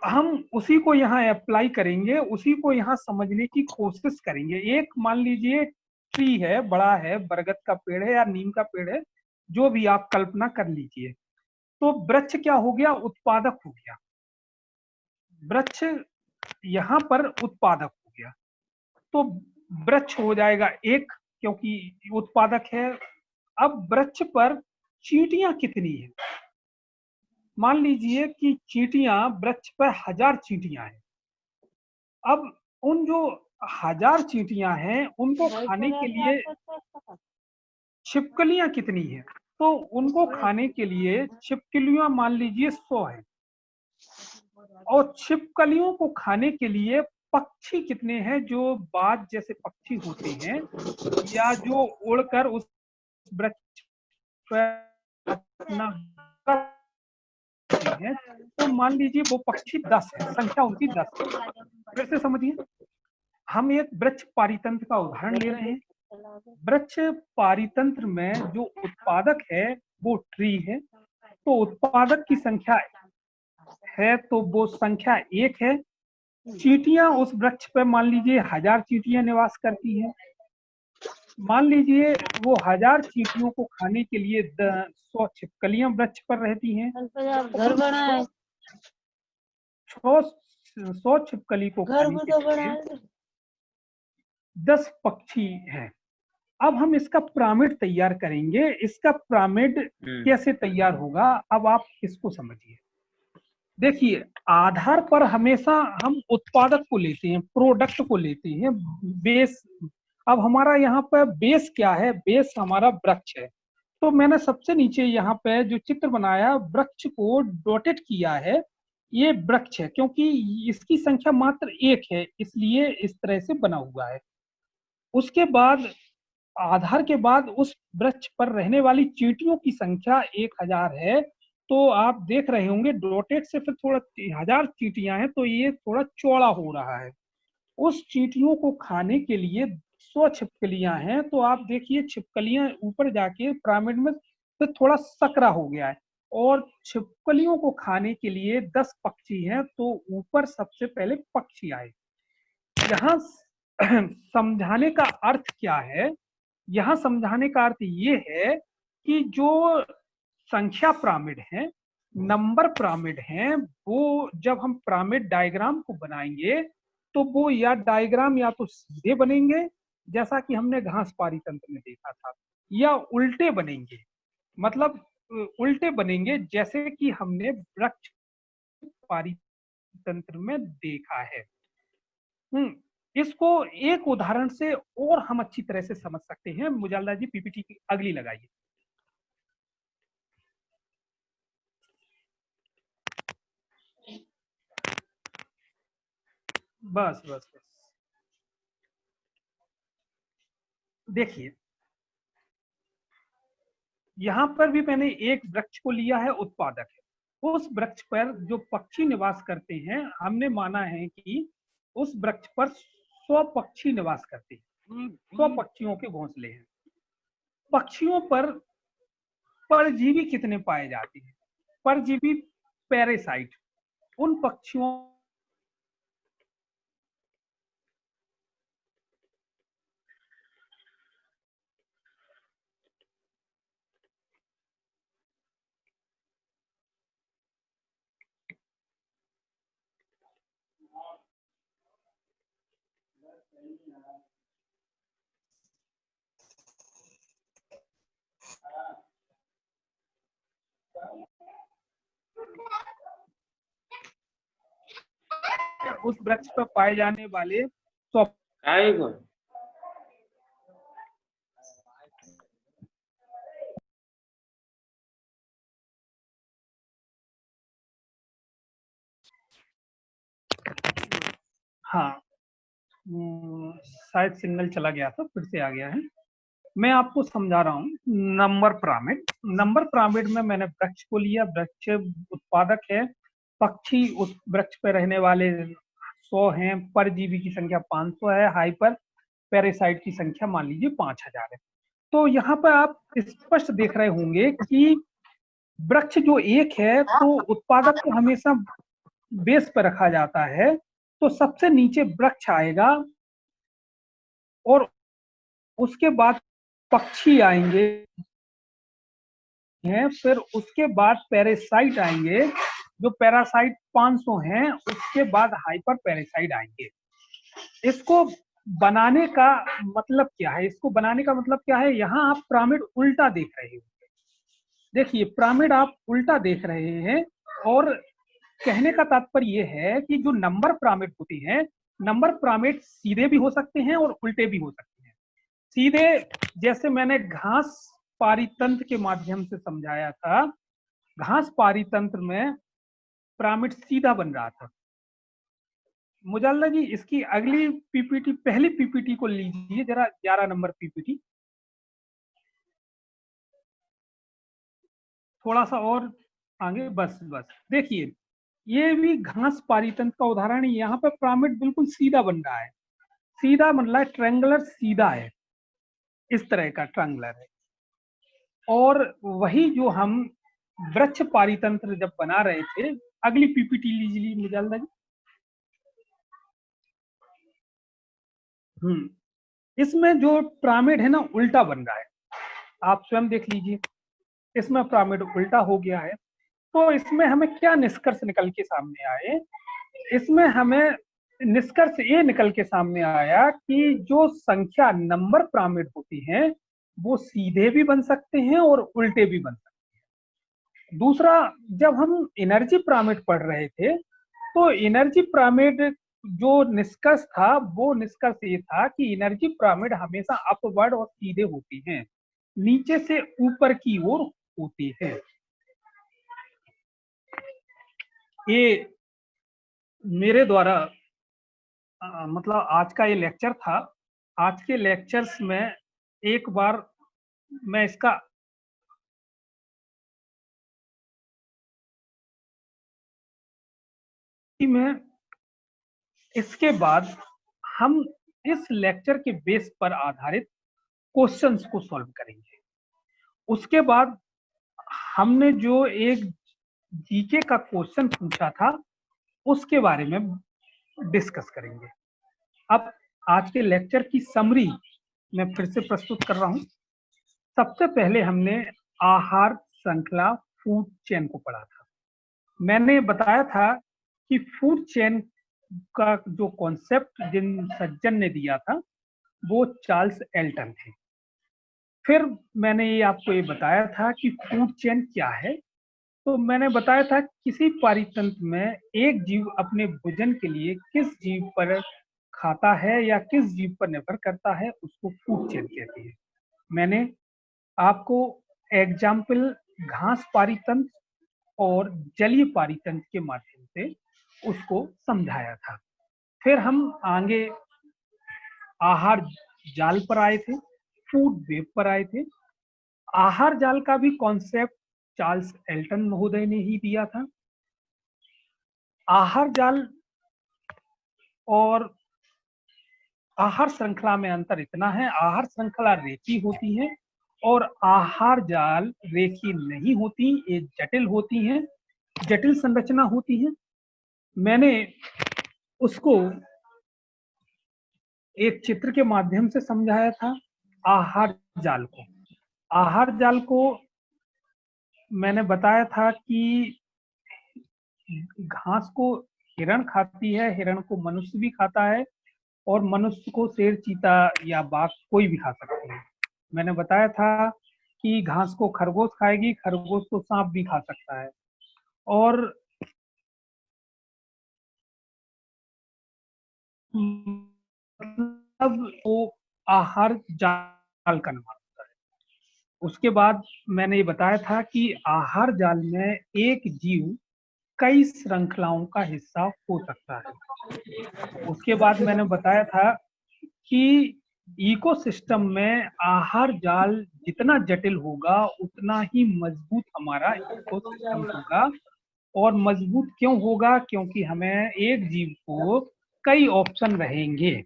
S1: हम उसी को यहाँ अप्लाई करेंगे, उसी को यहाँ समझने की कोशिश करेंगे। एक मान लीजिए ट्री है, बड़ा है, बरगद का पेड़ है या नीम का पेड़ है, जो भी आप कल्पना कर लीजिए। तो वृक्ष क्या हो गया? उत्पादक हो गया। वृक्ष यहाँ पर उत्पादक हो गया, तो वृक्ष हो जाएगा एक, क्योंकि उत्पादक है। अब वृक्ष पर चींटियां कितनी है? मान लीजिए कि चींटियां वृक्ष पर 1000 चींटियां हैं। अब उन जो 1000 चींटियां हैं, उनको खाने के लिए छिपकलियां कितनी है? तो उनको खाने के लिए छिपकलियां मान लीजिए 100 है, और छिपकलियों को खाने के लिए पक्षी कितने हैं? जो बाज जैसे पक्षी होते हैं, या जो उड़कर उस वृक्ष पर अपना हैं, तो मान लीजिए वो पक्षी 10 है, संख्या उनकी 10 है। फिर से समझिए, हम एक वृक्ष पारितंत्र का उदाहरण ले रहे हैं। वृक्ष पारितंत्र में जो उत्पादक है वो ट्री है, तो उत्पादक की संख्या है, तो वो संख्या 1 है। चींटियां उस वृक्ष पर मान लीजिए 1000 चींटियां निवास करती हैं। मान लीजिए वो 1000 चींटियों को खाने के लिए 100 छिपकलियां वृक्ष पर रहती हैं।
S2: घर बनाए,
S1: 100 छिपकली को
S2: घर
S1: खाने
S2: भी
S1: के
S2: तो
S1: लिए
S2: बनाए।
S1: 10 पक्षी हैं। अब हम इसका पिरामिड तैयार करेंगे। इसका पिरामिड कैसे तैयार होगा, अब आप इसको समझिए। देखिए, आधार पर हमेशा हम उत्पादक को लेते हैं, प्रोडक्ट को लेते हैं, बेस। अब हमारा यहाँ पर बेस क्या है? बेस हमारा वृक्ष है। तो मैंने सबसे नीचे यहाँ पे जो चित्र बनाया, वृक्ष को डॉटेड किया है, ये वृक्ष है, क्योंकि इसकी संख्या मात्र 1 है, इसलिए इस तरह से बना हुआ है। उसके बाद आधार के बाद उस वृक्ष पर रहने वाली चींटियों की संख्या 1000 है। तो आप देख रहे होंगे डॉटेड से फिर थोड़ा 1000 चींटियां हैं, तो ये थोड़ा चौड़ा हो रहा है। उस चींटियों को खाने के लिए 100 छिपकलियां हैं, तो आप देखिए छिपकलियां ऊपर जाके पिरामिड में फिर थोड़ा सकरा हो गया है, और छिपकलियों को खाने के लिए 10 पक्षी हैं, तो ऊपर सबसे पहले पक्षी आए। यहाँ समझाने का अर्थ क्या है? यहाँ समझाने का अर्थ ये है कि जो संख्या पिरामिड है, नंबर पिरामिड है, वो जब हम पिरामिड डायग्राम को बनाएंगे, तो वो या डायग्राम या तो सीधे बनेंगे, जैसा कि हमने घास पारितंत्र में देखा था, या उल्टे बनेंगे। मतलब उल्टे बनेंगे, जैसे कि हमने वृक्ष पारितंत्र में देखा है। इसको एक उदाहरण से और हम अच्छी तरह से समझ सकते हैं। मुजालदा जी, पीपीटी की अगली लगाइए। बस बस बस, देखिए, यहाँ पर भी मैंने एक वृक्ष को लिया है, उत्पादक है। उस वृक्ष पर जो पक्षी निवास करते हैं, हमने माना है कि उस वृक्ष पर 100 पक्षी निवास करते हैं, 100 पक्षियों के घोंसले हैं। पक्षियों पर परजीवी कितने पाए जाते हैं? परजीवी पैरासाइट उन पक्षियों उस वृक्ष पर पाए जाने वाले 100 हाँ, शायद सिग्नल चला गया था, फिर से आ गया है। मैं आपको समझा रहा हूँ। नंबर पिरामिड, नंबर पिरामिड में मैंने वृक्ष को लिया, वृक्ष उत्पादक है, पक्षी उस वृक्ष पे रहने वाले 100 हैं, परजीवी की संख्या 500 है, हाइपर पैरासाइट की संख्या मान लीजिए 5000 है। तो यहाँ पर आप स्पष्ट देख रहे होंगे कि वृक्ष जो एक है, तो उत्पादक को हमेशा बेस पर रखा जाता है, तो सबसे नीचे वृक्ष आएगा और उसके बाद पक्षी आएंगे हैं, फिर उसके बाद पैरासाइट आएंगे, जो पैरासाइट 500 हैं, उसके बाद हाइपर पैरासाइट आएंगे। इसको बनाने का मतलब क्या है? इसको बनाने का मतलब क्या है? यहाँ आप पिरामिड उल्टा देख रहे हो। देखिए, पिरामिड आप उल्टा देख रहे हैं, और कहने का तात्पर्य ये है कि जो नंबर पिरामिड होती हैं, नंबर पिरामिड सीधे भी हो सकते हैं और उल्टे भी हो सकते हैं। सीधे, जैसे मैंने घास पारीतंत्र के माध्यम से समझाया था, घास पारीतंत्र में पिरामिड सीधा बन रहा था। मुजल्ला जी, इसकी अगली पीपीटी, पहली पीपीटी को लीजिए जरा, 11 नंबर पीपीटी, थोड़ा सा और आगे, बस बस। देखिए, ये भी घास पारीतंत्र का उदाहरण है। यहाँ पर पिरामिड बिल्कुल सीधा बन रहा है, सीधा बन रहा है, ट्रायंगुलर सीधा है, इस तरह का ट्रायंगुलर है। और वही जो हम वृक्ष पारीतंत्र जब बना रहे थे, अगली पीपीटी लीजिए मुजल्ला जी। इसमें जो पिरामिड है ना, उल्टा बन रहा है, आप स्वयं देख लीजिए, इसमें पिरामिड उल्टा हो गया है। तो इसमें हमें क्या निष्कर्ष निकल के सामने आए? इसमें हमें निष्कर्ष ये निकल के सामने आया कि जो संख्या नंबर पिरामिड होती हैं, वो सीधे भी बन सकते हैं और उल्टे भी बन सकते हैं। दूसरा, जब हम एनर्जी पिरामिड पढ़ रहे थे, तो एनर्जी पिरामिड जो निष्कर्ष था, वो निष्कर्ष ये था कि एनर्जी पिरामिड हमेशा अपवर्ड और सीधे होती हैं, नीचे से ऊपर की ओर होती है। ये मेरे द्वारा मतलब आज का ये लेक्चर था। आज के लेक्चर्स में एक बार मैं इसका में इसके बाद हम इस लेक्चर के बेस पर आधारित क्वेश्चंस को सॉल्व करेंगे। उसके बाद हमने जो एक जीके का क्वेश्चन पूछा था, उसके बारे में डिस्कस करेंगे। अब आज के लेक्चर की समरी मैं फिर से प्रस्तुत कर रहा हूं। सबसे पहले हमने आहार श्रृंखला, फूड चेन को पढ़ा था। मैंने बताया था कि फूड चेन का जो कॉन्सेप्ट जिन सज्जन ने दिया था, वो चार्ल्स एल्टन थे। फिर मैंने ये आपको ये बताया था कि फूड चेन क्या है। तो मैंने बताया था किसी पारितंत्र में एक जीव अपने भोजन के लिए किस जीव पर खाता है या किस जीव पर निर्भर करता है, उसको फूड चेन कहते हैं। मैंने आपको एग्जाम्पल घास पारितंत्र और जलीय पारितंत्र के माध्यम से उसको समझाया था। फिर हम आगे आहार जाल पर आए थे, फूड वेब पर आए थे। आहार जाल का भी कॉन्सेप्ट चार्ल्स एल्टन महोदय ने ही दिया था। आहार जाल और आहार श्रृंखला में अंतर इतना है, आहार श्रृंखला रेखी होती है और आहार जाल रेखी नहीं होती, ये जटिल होती हैं, जटिल संरचना होती है। मैंने उसको एक चित्र के माध्यम से समझाया था। आहार जाल को मैंने बताया था कि घास को हिरण खाती है, हिरण को मनुष्य भी खाता है और मनुष्य को शेर, चीता या बाघ कोई भी खा सकते हैं। मैंने बताया था कि घास को खरगोश खाएगी, खरगोश को सांप भी खा सकता है। और मतलब वो आहार जाल का नाम होता है। उसके बाद मैंने ये बताया था कि आहार जाल में एक जीव कई श्रृंखलाओं का हिस्सा हो सकता है। उसके बाद मैंने बताया था कि इकोसिस्टम में आहार जाल जितना जटिल होगा उतना ही मजबूत हमारा इकोसिस्टम होगा। और मजबूत क्यों होगा? क्योंकि हमें एक जीव को कई ऑप्शन रहेंगे।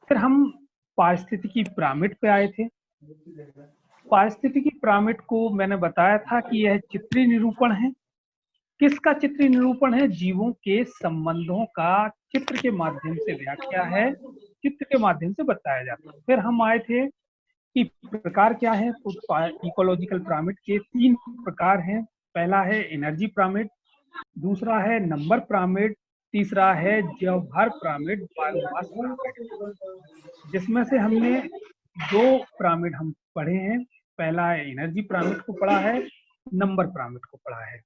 S1: फिर हम पारिस्थितिकी पिरामिड पे आए थे। पारिस्थितिकी पिरामिड को मैंने बताया था कि यह चित्रीय निरूपण है। किसका चित्रीय निरूपण है? जीवों के संबंधों का चित्र के माध्यम से व्याख्या है, चित्र के माध्यम से बताया जाता है। फिर हम आए थे कि प्रकार क्या है। तो इकोलॉजिकल पिरामिड के 3 प्रकार हैं। पहला है एनर्जी पिरामिड, दूसरा है नंबर पिरामिड, तीसरा है जवाहर पिरामिड, बायोमास पिरामिड। जिसमें से हमने 2 पिरामिड हम पढ़े हैं। पहला है एनर्जी पिरामिड को पढ़ा है, नंबर पिरामिड को पढ़ा है।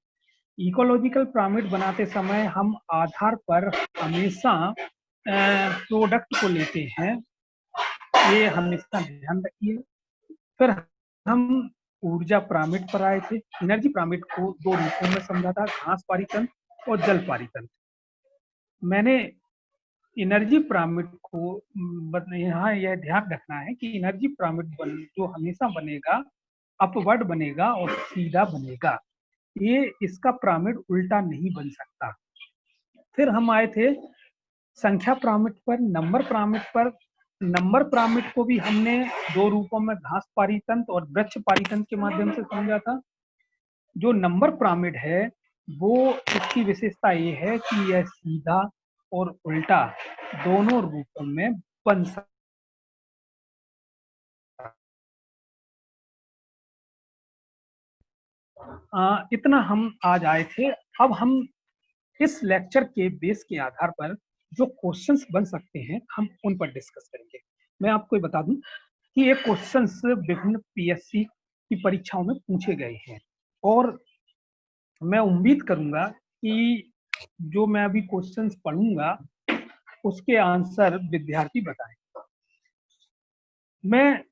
S1: इकोलॉजिकल पिरामिड बनाते समय हम आधार पर हमेशा प्रोडक्ट को लेते हैं, ये हमेशा ध्यान रखिए। फिर हम ऊर्जा पिरामिड पर आए थे। एनर्जी पिरामिड को 2 रूपों में समझा था, घास पारीतंत्र और जल पारीतंत्र। मैंने एनर्जी पिरामिड को यहाँ यह ध्यान रखना है कि एनर्जी पिरामिड जो हमेशा बनेगा अपवर्ड बनेगा और सीधा बनेगा, ये इसका पिरामिड उल्टा नहीं बन सकता। फिर हम आए थे संख्या पिरामिड पर, नंबर पिरामिड पर। नंबर पिरामिड को भी हमने 2 रूपों में, घास पारीतंत्र और वृक्ष पारीतंत्र के माध्यम से समझा था। जो नंबर पिरामिड है वो इसकी विशेषता ये है कि यह सीधा और उल्टा दोनों रूपों में बन सकता है। इतना हम आज आए थे। अब हम इस लेक्चर के बेस के आधार पर जो क्वेश्चंस बन सकते हैं हम उन पर डिस्कस करेंगे। मैं आपको ये बता दूं कि ये क्वेश्चंस विभिन्न पीएससी की परीक्षाओं में पूछे गए हैं और मैं उम्मीद करूंगा कि जो मैं अभी क्वेश्चंस पढ़ूंगा उसके आंसर विद्यार्थी बताएं। मैं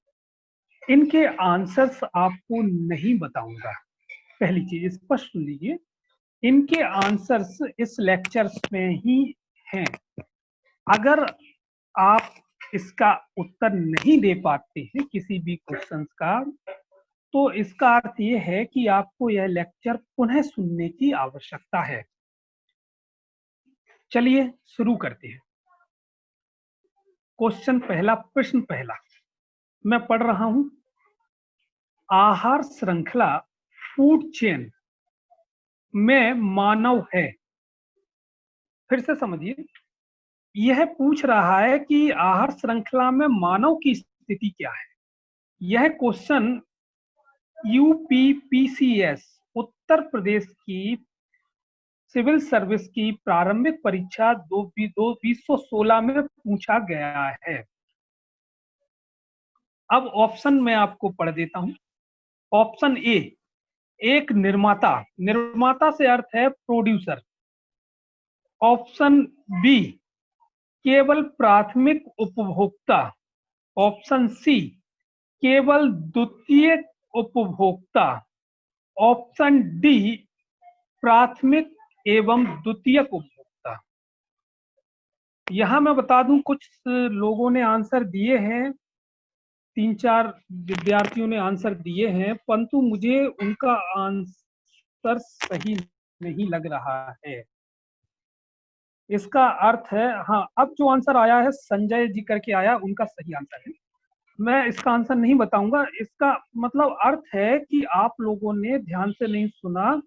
S1: इनके आंसर्स आपको नहीं बताऊंगा। पहली चीज स्पष्ट सुन लीजिए, इनके आंसर्स इस लेक्चर्स में ही हैं। अगर आप इसका उत्तर नहीं दे पाते हैं किसी भी क्वेश्चन का, तो इसका अर्थ ये है कि आपको यह लेक्चर पुनः सुनने की आवश्यकता है। चलिए शुरू करते हैं। क्वेश्चन पहला, प्रश्न पहला मैं पढ़ रहा हूं। आहार श्रृंखला फूड चेन में मानव है। फिर से समझिए, यह पूछ रहा है कि आहार श्रृंखला में मानव की स्थिति क्या है। यह क्वेश्चन यूपीपीसीएस उत्तर प्रदेश की सिविल सर्विस की प्रारंभिक परीक्षा 2016 में पूछा गया है। अब ऑप्शन में आपको पढ़ देता हूं। ऑप्शन ए, एक निर्माता, निर्माता से अर्थ है प्रोड्यूसर। ऑप्शन बी, केवल प्राथमिक उपभोक्ता। ऑप्शन सी, केवल द्वितीयक उपभोक्ता। ऑप्शन डी, प्राथमिक एवं द्वितीयक उपभोक्ता। यहां मैं बता दूं कुछ लोगों ने आंसर दिए हैं 3-4 विद्यार्थियों ने आंसर दिए हैं, परंतु मुझे उनका आंसर सही नहीं लग रहा है। इसका अर्थ है, हाँ, अब जो आंसर आया है संजय जी करके आया, उनका सही आंसर है। मैं इसका आंसर नहीं बताऊंगा। इसका मतलब अर्थ है कि आप लोगों ने ध्यान से नहीं सुना।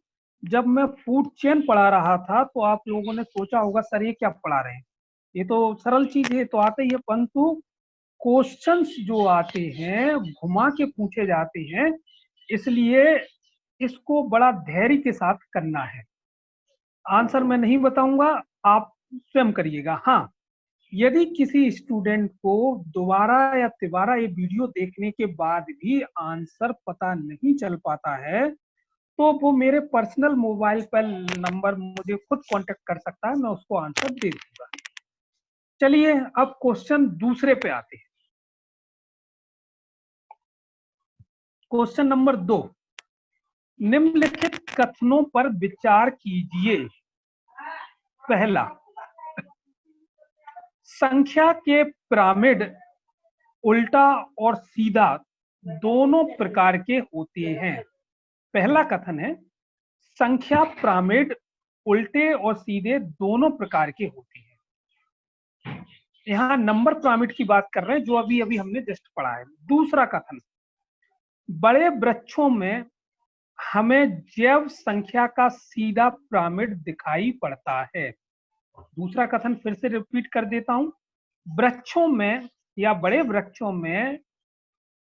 S1: जब मैं फूड चेन पढ़ा रहा था तो आप लोगों ने सोचा होगा सर ये क्या पढ़ा रहे हैं, ये तो सरल चीज है, तो आते ही है, परंतु क्वेश्चंस जो आते हैं घुमा के पूछे जाते हैं, इसलिए इसको बड़ा धैर्य के साथ करना है। आंसर मैं नहीं बताऊंगा, आप स्वयं करिएगा। हाँ, यदि किसी स्टूडेंट को दोबारा या तिबारा ये वीडियो देखने के बाद भी आंसर पता नहीं चल पाता है, तो वो मेरे पर्सनल मोबाइल पर नंबर मुझे खुद कांटेक्ट कर सकता है, मैं उसको आंसर दे दूंगा। चलिए अब क्वेश्चन दूसरे पे आते हैं। क्वेश्चन नंबर 2, निम्नलिखित कथनों पर विचार कीजिए। पहला, संख्या के पिरामिड उल्टा और सीधा दोनों प्रकार के होते हैं। पहला कथन है, संख्या पिरामिड उल्टे और सीधे दोनों प्रकार के होते हैं। यहां नंबर पिरामिड की बात कर रहे हैं, जो अभी अभी हमने जस्ट पढ़ा है। दूसरा कथन, बड़े वृक्षों में हमें जैव संख्या का सीधा पिरामिड दिखाई पड़ता है। दूसरा कथन फिर से रिपीट कर देता हूं, वृक्षों में या बड़े वृक्षों में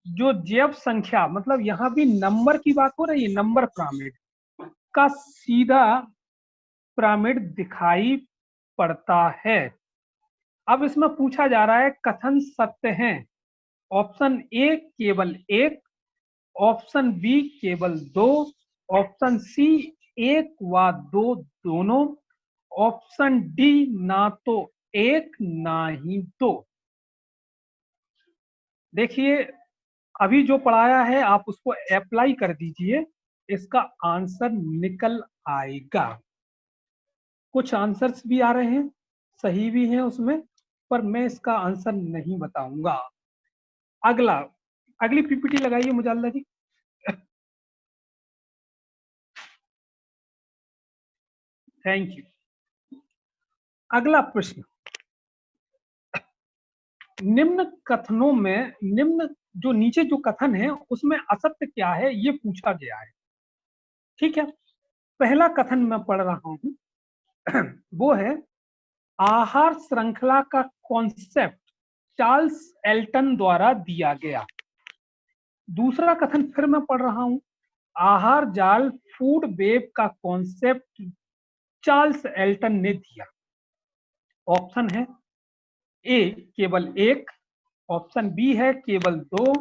S1: जो जैव संख्या, मतलब यहां भी नंबर की बात हो रही है, नंबर पिरामिड का सीधा पिरामिड दिखाई पड़ता है। अब इसमें पूछा जा रहा है कथन सत्य है। ऑप्शन ए केवल एक, ऑप्शन बी केवल दो, ऑप्शन सी एक व दो दोनों, ऑप्शन डी ना तो एक ना ही दो। देखिए अभी जो पढ़ाया है आप उसको अप्लाई कर दीजिए, इसका आंसर निकल आएगा। कुछ आंसर्स भी आ रहे हैं, सही भी हैं उसमें, पर मैं इसका आंसर नहीं बताऊंगा। अगला, अगली पीपीटी लगाइए मुजाल्ला जी। Thank you. अगला प्रश्न, निम्न कथनों में, निम्न जो नीचे जो कथन है उसमें असत्य क्या है ये पूछा गया है। ठीक है, पहला कथन मैं पढ़ रहा हूं वो है, आहार श्रृंखला का कॉन्सेप्ट चार्ल्स एल्टन द्वारा दिया गया। दूसरा कथन फिर मैं पढ़ रहा हूं, आहार जाल फूड वेब का कॉन्सेप्ट चार्ल्स एल्टन ने दिया। ऑप्शन है ए केवल एक, ऑप्शन बी है केवल दो,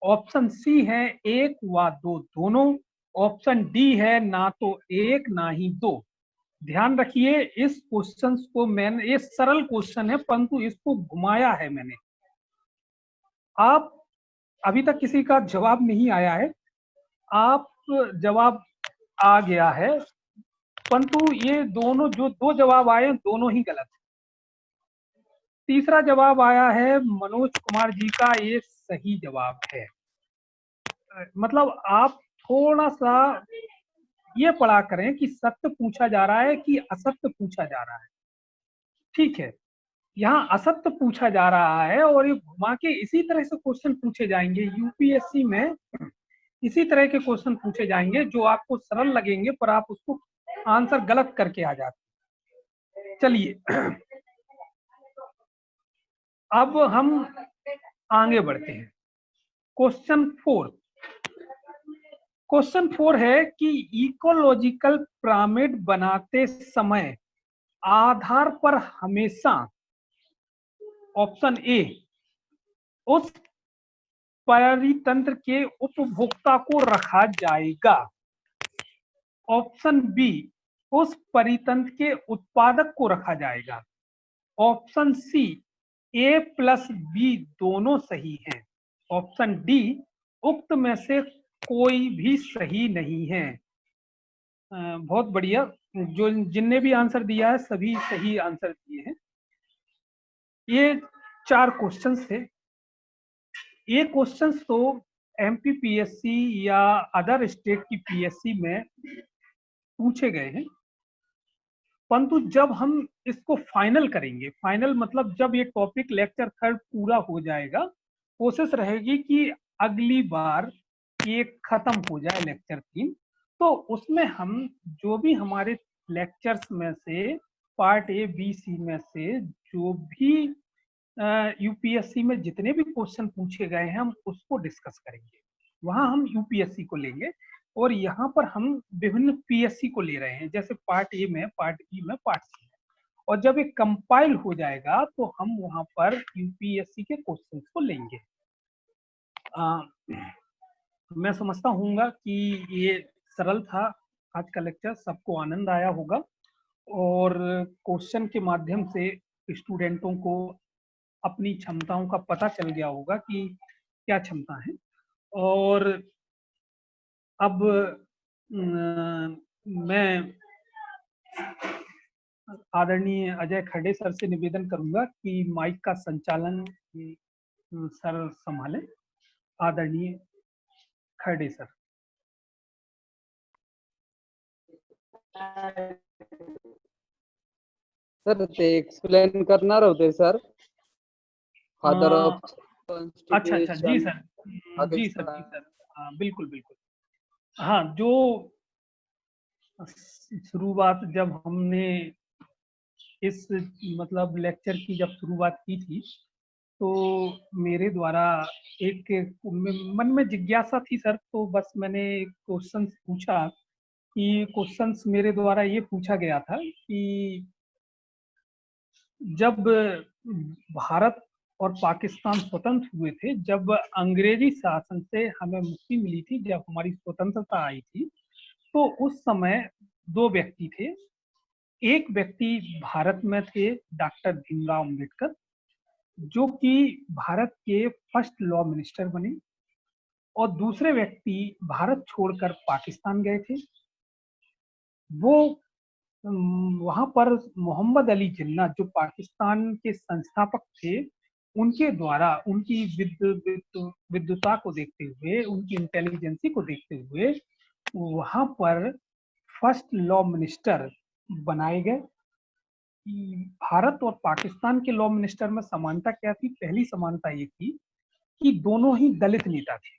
S1: ऑप्शन सी है एक व दो दोनों, ऑप्शन डी है ना तो एक ना ही दो। ध्यान रखिए इस क्वेश्चन को मैंने, ये सरल क्वेश्चन है परंतु इसको घुमाया है मैंने। आप अभी तक किसी का जवाब नहीं आया है, आप जवाब आ गया है, परंतु ये दोनों जो दो जवाब आए दोनों ही गलत है। तीसरा जवाब आया है मनोज कुमार जी का, ये सही जवाब है। मतलब आप थोड़ा सा ये पढ़ा करें कि सत्य पूछा जा रहा है कि असत्य पूछा जा रहा है। ठीक है, यहाँ असत्य पूछा जा रहा है और ये घुमा के इसी तरह से क्वेश्चन पूछे जाएंगे यूपीएससी में, इसी तरह के क्वेश्चन पूछे जाएंगे जो आपको सरल लगेंगे पर आप उसको आंसर गलत करके आ जाते। चलिए अब हम आगे बढ़ते हैं। क्वेश्चन 4, क्वेश्चन 4 है कि इकोलॉजिकल पिरामिड बनाते समय आधार पर हमेशा, ऑप्शन ए उस परितंत्र के उपभोक्ता को रखा जाएगा, ऑप्शन बी उस परितंत्र के उत्पादक को रखा जाएगा, ऑप्शन सी ए प्लस बी दोनों सही हैं, ऑप्शन डी उक्त में से कोई भी सही नहीं है। बहुत बढ़िया, जो जिनने भी आंसर दिया है सभी सही आंसर दिए हैं। ये 4 क्वेश्चंस थे। ये क्वेश्चंस तो एमपीपीएससी या अदर स्टेट की पीएससी में पूछे गए हैं, परंतु जब हम इसको फाइनल करेंगे, फाइनल मतलब जब ये टॉपिक लेक्चर थर्ड पूरा हो जाएगा, कोशिश रहेगी कि अगली बार ये खत्म हो जाए लेक्चर 3, तो उसमें हम जो भी हमारे लेक्चर्स में से पार्ट ए बी सी में से जो भी यूपीएससी में जितने भी क्वेश्चन पूछे गए हैं हम उसको डिस्कस करेंगे। वहां हम यूपीएससी को लेंगे और यहाँ पर हम विभिन्न पीएससी को ले रहे हैं, जैसे पार्ट ए में, पार्ट बी में, पार्ट सी में। और जब ये कंपाइल हो जाएगा तो हम वहां पर यूपीएससी के क्वेश्चन को लेंगे। मैं समझता हूँगा कि ये सरल था आज का लेक्चर, सबको आनंद आया होगा और क्वेश्चन के माध्यम से स्टूडेंटों को अपनी क्षमताओं का पता चल गया होगा कि क्या क्षमता है। और अब मैं आदरणीय अजय खड़े सर से निवेदन करूंगा कि माइक का संचालन सर संभालें। आदरणीय खड़े सर।
S2: सर ते एक्सप्लेन करणार होते सर, फादर ऑफ
S1: अच्छा अच्छा, जी सर, जी सर, जी सर, हाँ बिल्कुल बिल्कुल। हाँ, जो शुरुआत जब हमने इस मतलब लेक्चर की जब शुरुआत की थी, तो मेरे द्वारा एक मन में जिज्ञासा थी सर, तो बस मैंने क्वेश्चंस पूछा कि क्वेश्चंस मेरे द्वारा ये पूछा गया था कि जब भारत और पाकिस्तान स्वतंत्र हुए थे, जब अंग्रेजी शासन से हमें मुक्ति मिली थी, जब हमारी स्वतंत्रता आई थी, तो उस समय दो व्यक्ति थे। एक व्यक्ति भारत में थे डॉक्टर भीमराव अंबेडकर, जो कि भारत के फर्स्ट लॉ मिनिस्टर बने, और दूसरे व्यक्ति भारत छोड़कर पाकिस्तान गए थे। वो वहां पर मोहम्मद अली जिन्ना, जो पाकिस्तान के संस्थापक थे, उनके द्वारा उनकी विद्वता को देखते हुए, उनकी इंटेलिजेंसी को देखते हुए वहां पर फर्स्ट लॉ मिनिस्टर बनाए गए। भारत और पाकिस्तान के लॉ मिनिस्टर में समानता क्या थी? पहली समानता ये थी कि दोनों ही दलित नेता थे।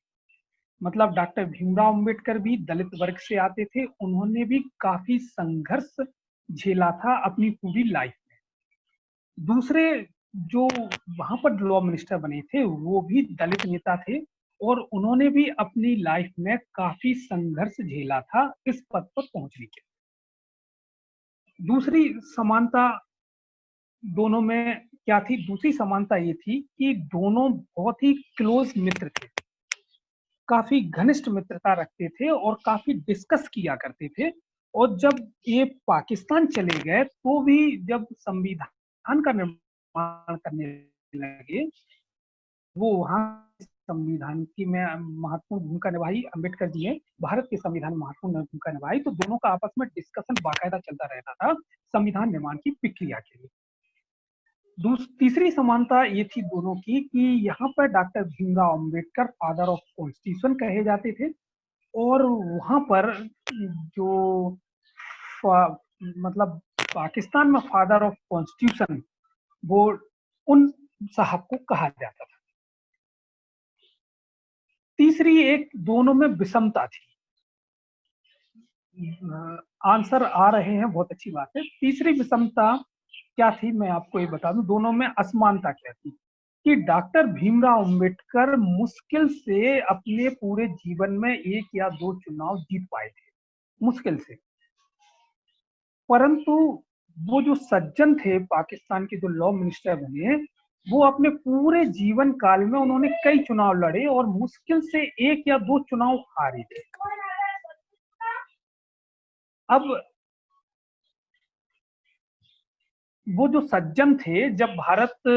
S1: मतलब डॉक्टर भीमराव अंबेडकर भी दलित वर्ग से आते थे, उन्होंने भी काफी संघर्ष झेला था अपनी पूरी लाइफ में। दूसरे जो वहां पर लॉ मिनिस्टर बने थे वो भी दलित नेता थे, और उन्होंने भी अपनी लाइफ में काफी संघर्ष झेला था इस पद पर पहुंचने के। दूसरी समानता दोनों में क्या थी? दूसरी समानता ये थी कि दोनों बहुत ही क्लोज मित्र थे, काफी घनिष्ठ मित्रता रखते थे और काफी डिस्कस किया करते थे। और जब ये पाकिस्तान चले गए तो भी जब संविधान का निर्माण करने लगे, वो वहां संविधान की में महत्वपूर्ण भूमिका निभाई, अंबेडकर जी ने भारत के संविधान में महत्वपूर्ण भूमिका निभाई। तो दोनों का आपस में डिस्कशन बाकायदा चलता रहता था संविधान निर्माण की प्रक्रिया के लिए। तीसरी समानता ये थी दोनों की कि यहाँ पर doctor Bhimrao Ambedkar father of constitution कहे जाते थे, और वहां पर जो मतलब पाकिस्तान में फादर ऑफ कॉन्स्टिट्यूशन, वो उन साहब को कहा जाता था। तीसरी एक दोनों में विषमता थी। आंसर आ रहे हैं, बहुत अच्छी बात है। तीसरी विषमता क्या थी मैं आपको ये बता दूं, दोनों में असमानता क्या थी कि डॉक्टर भीमराव अंबेडकर मुश्किल से अपने पूरे जीवन में 1 या 2 चुनाव जीत पाए थे, मुश्किल से। परंतु वो जो सज्जन थे पाकिस्तान के, जो लॉ मिनिस्टर बने, वो अपने पूरे जीवन काल में उन्होंने कई चुनाव लड़े और मुश्किल से 1 या 2 चुनाव हारे थे। अब वो जो सज्जन थे, जब भारत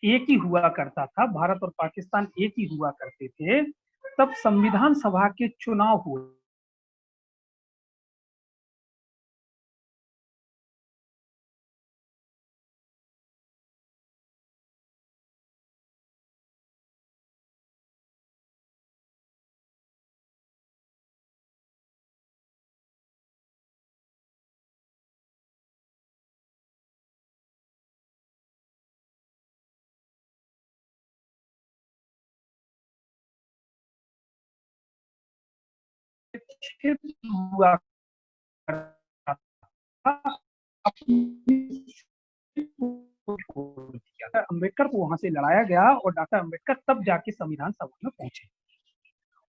S1: एक ही हुआ करता था, भारत और पाकिस्तान एक ही हुआ करते थे, तब संविधान सभा के चुनाव हुए। हुआ करता था, अम्बेडकर को वहां से लड़ाया गया और डॉक्टर अम्बेडकर तब जाके संविधान सभा में पहुंचे।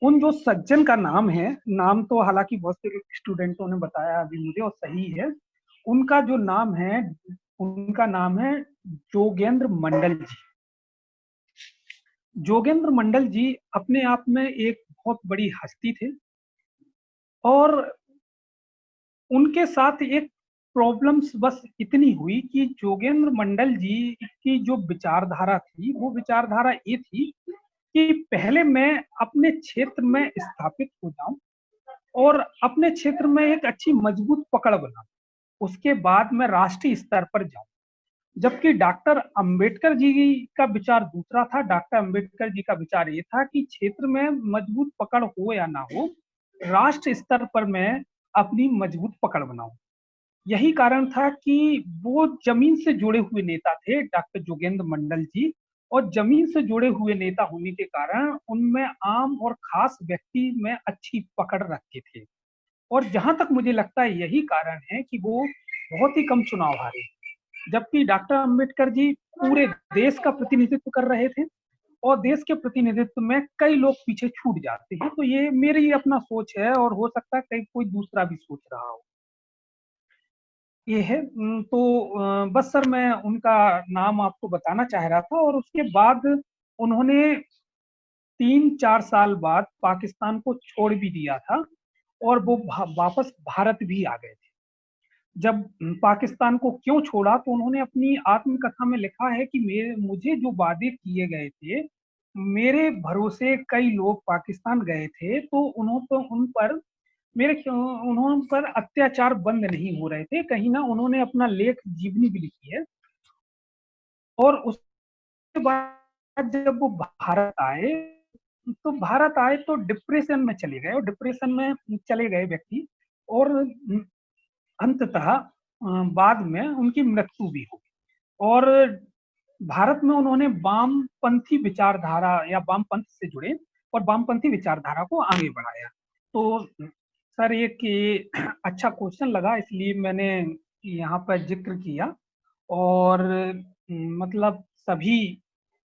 S1: उन जो सज्जन का नाम है, नाम तो हालांकि बहुत से स्टूडेंटों ने बताया अभी मुझे और सही है, उनका जो नाम है, उनका नाम है जोगेंद्र मंडल जी। जोगेंद्र मंडल जी अपने आप में एक बहुत बड़ी हस्ती थे और उनके साथ एक प्रॉब्लम्स बस इतनी हुई कि जोगेंद्र मंडल जी की जो विचारधारा थी, वो विचारधारा ये थी कि पहले मैं अपने क्षेत्र में स्थापित हो जाऊं और अपने क्षेत्र में एक अच्छी मजबूत पकड़ बनाऊं, उसके बाद मैं राष्ट्रीय स्तर पर जाऊं। जबकि डॉक्टर अंबेडकर जी का विचार दूसरा था। डॉक्टर अंबेडकर जी का विचार ये था कि क्षेत्र में मजबूत पकड़ हो या ना हो, राष्ट्र स्तर पर मैं अपनी मजबूत पकड़ बनाऊं। यही कारण था कि वो जमीन से जुड़े हुए नेता थे, डॉक्टर जोगेंद्र मंडल जी, और जमीन से जुड़े हुए नेता होने के कारण उनमें आम और खास व्यक्ति में अच्छी पकड़ रखते थे। और जहां तक मुझे लगता है यही कारण है कि वो बहुत ही कम चुनाव हारे, जबकि डॉक्टर अंबेडकर जी पूरे देश का प्रतिनिधित्व कर रहे थे और देश के प्रतिनिधित्व में कई लोग पीछे छूट जाते हैं। तो ये मेरी अपना सोच है और हो सकता है कहीं कोई दूसरा भी सोच रहा हो। ये है। तो बस सर मैं उनका नाम आपको बताना चाह रहा था। और उसके बाद उन्होंने 3-4 साल बाद पाकिस्तान को छोड़ भी दिया था और वो वापस भारत भी आ गए थे। जब पाकिस्तान को क्यों छोड़ा, तो उन्होंने अपनी आत्मकथा में लिखा है कि मुझे जो वादे किए गए थे, मेरे भरोसे कई लोग पाकिस्तान गए थे, तो उन्होंने पर अत्याचार बंद नहीं हो रहे थे। कहीं ना उन्होंने अपना लेख जीवनी भी लिखी है। और उसके बाद जब वो भारत आए तो डिप्रेशन में चले गए, और डिप्रेशन में चले गए व्यक्ति, और अंततः बाद में उनकी मृत्यु भी हुई। और भारत में उन्होंने वामपंथी विचारधारा या वामपंथ से जुड़े और वामपंथी विचारधारा को आगे बढ़ाया। तो सर एक अच्छा क्वेश्चन लगा, इसलिए मैंने यहाँ पर जिक्र किया। और मतलब सभी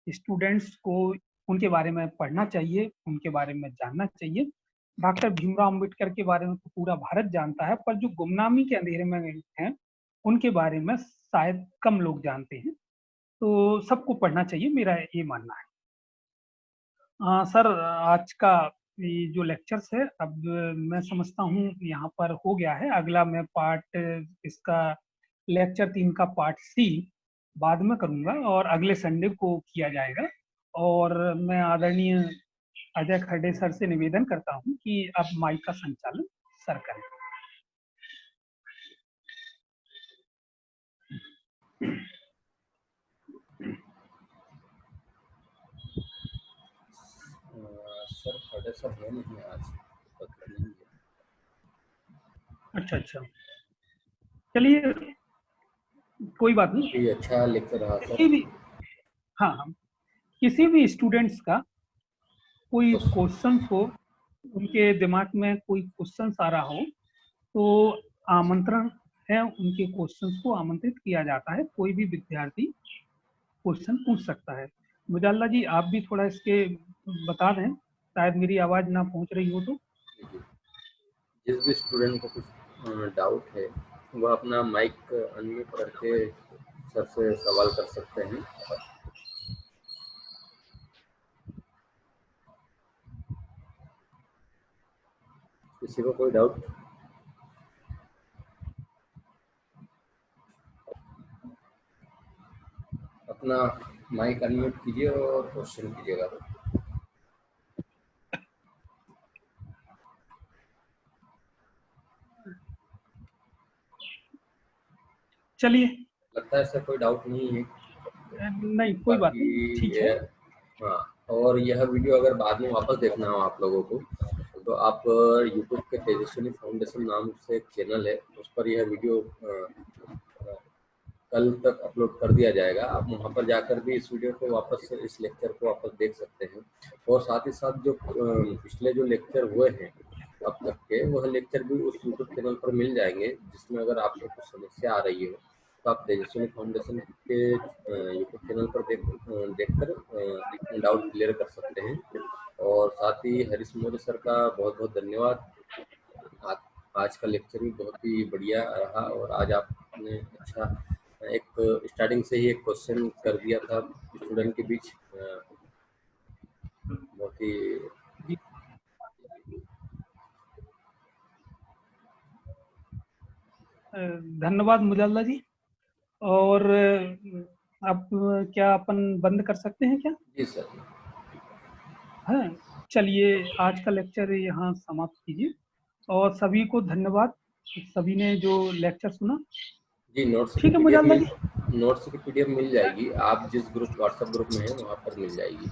S1: स्टूडेंट्स को उनके बारे में पढ़ना चाहिए, उनके बारे में जानना चाहिए। डॉक्टर भीमराव अंबेडकर के बारे में तो पूरा भारत जानता है, पर जो गुमनामी के अंधेरे में हैं उनके बारे में शायद कम लोग जानते हैं। तो सबको पढ़ना चाहिए, मेरा ये मानना है। सर आज का ये जो लेक्चर्स है, अब मैं समझता हूँ यहाँ पर हो गया है। अगला मैं पार्ट इसका लेक्चर 3 का पार्ट सी बाद में करूँगा और अगले संडे को किया जाएगा। और मैं आदरणीय अजय खड़े सर से निवेदन करता हूँ कि अब माइक का संचालन सर करें।
S3: सर खड़े सर है नहीं आज, पता नहीं है।
S1: अच्छा, चलिए कोई बात नहीं।
S3: ये अच्छा लेक्चर रहा सर।
S1: किसी भी हाँ, किसी भी स्टूडेंट्स का कोई क्वेश्चन हो, उनके दिमाग में कोई क्वेश्चन आ रहा हो, तो आमंत्रण है, उनके क्वेश्चन को आमंत्रित किया जाता है। कोई भी विद्यार्थी क्वेश्चन पूछ सकता है। मुजाल्ला जी आप भी थोड़ा इसके बता दें, शायद मेरी आवाज ना पहुंच रही हो तो।
S3: जिस भी स्टूडेंट को कुछ डाउट है वह अपना माइक अनम्यूट करके सर से सवाल कर सकते हैं। किसी को कोई डाउट? अपना माइक अनम्यूट कीजिए और क्वेश्चन कीजिएगा।
S1: चलिए,
S3: लगता है ऐसा कोई डाउट नहीं है।
S1: नहीं कोई बात नहीं, ठीक है।
S3: हाँ, और यह वीडियो अगर बाद में वापस देखना हो आप लोगों को, तो आप YouTube के तेजस्विनी फाउंडेशन नाम से एक चैनल है, उस पर यह वीडियो कल तक अपलोड कर दिया जाएगा। आप वहाँ पर जाकर भी इस वीडियो को वापस, इस लेक्चर को वापस देख सकते हैं। और साथ ही साथ जो पिछले जो लेक्चर हुए हैं अब तक के वह लेक्चर भी उस यूट्यूब चैनल पर मिल जाएंगे, जिसमें अगर आपको कुछ समस्या आ रही हो तो आप तेजस्विनी फाउंडेशन के यूट्यूब चैनल पर देखकर डाउट क्लियर कर सकते हैं। और साथ ही हरीश मौर्य सर का बहुत बहुत धन्यवाद। आज का लेक्चर भी बहुत ही बढ़िया रहा और आज आपने अच्छा एक स्टार्टिंग से ही एक क्वेश्चन कर दिया था स्टूडेंट के बीच, बहुत ही
S1: धन्यवाद मुजल्ला जी। और अब क्या अपन बंद कर सकते हैं क्या?
S3: जी सर।
S1: हाँ, चलिए आज का लेक्चर यहाँ समाप्त कीजिए और सभी को धन्यवाद, सभी ने जो लेक्चर सुना।
S3: जी, नोट्स
S1: ठीक है मुजल्ला जी,
S3: की पीडीएफ मिल जाएगी, आप जिस ग्रुप व्हाट्सएप ग्रुप में हैं वहाँ पर मिल जाएगी।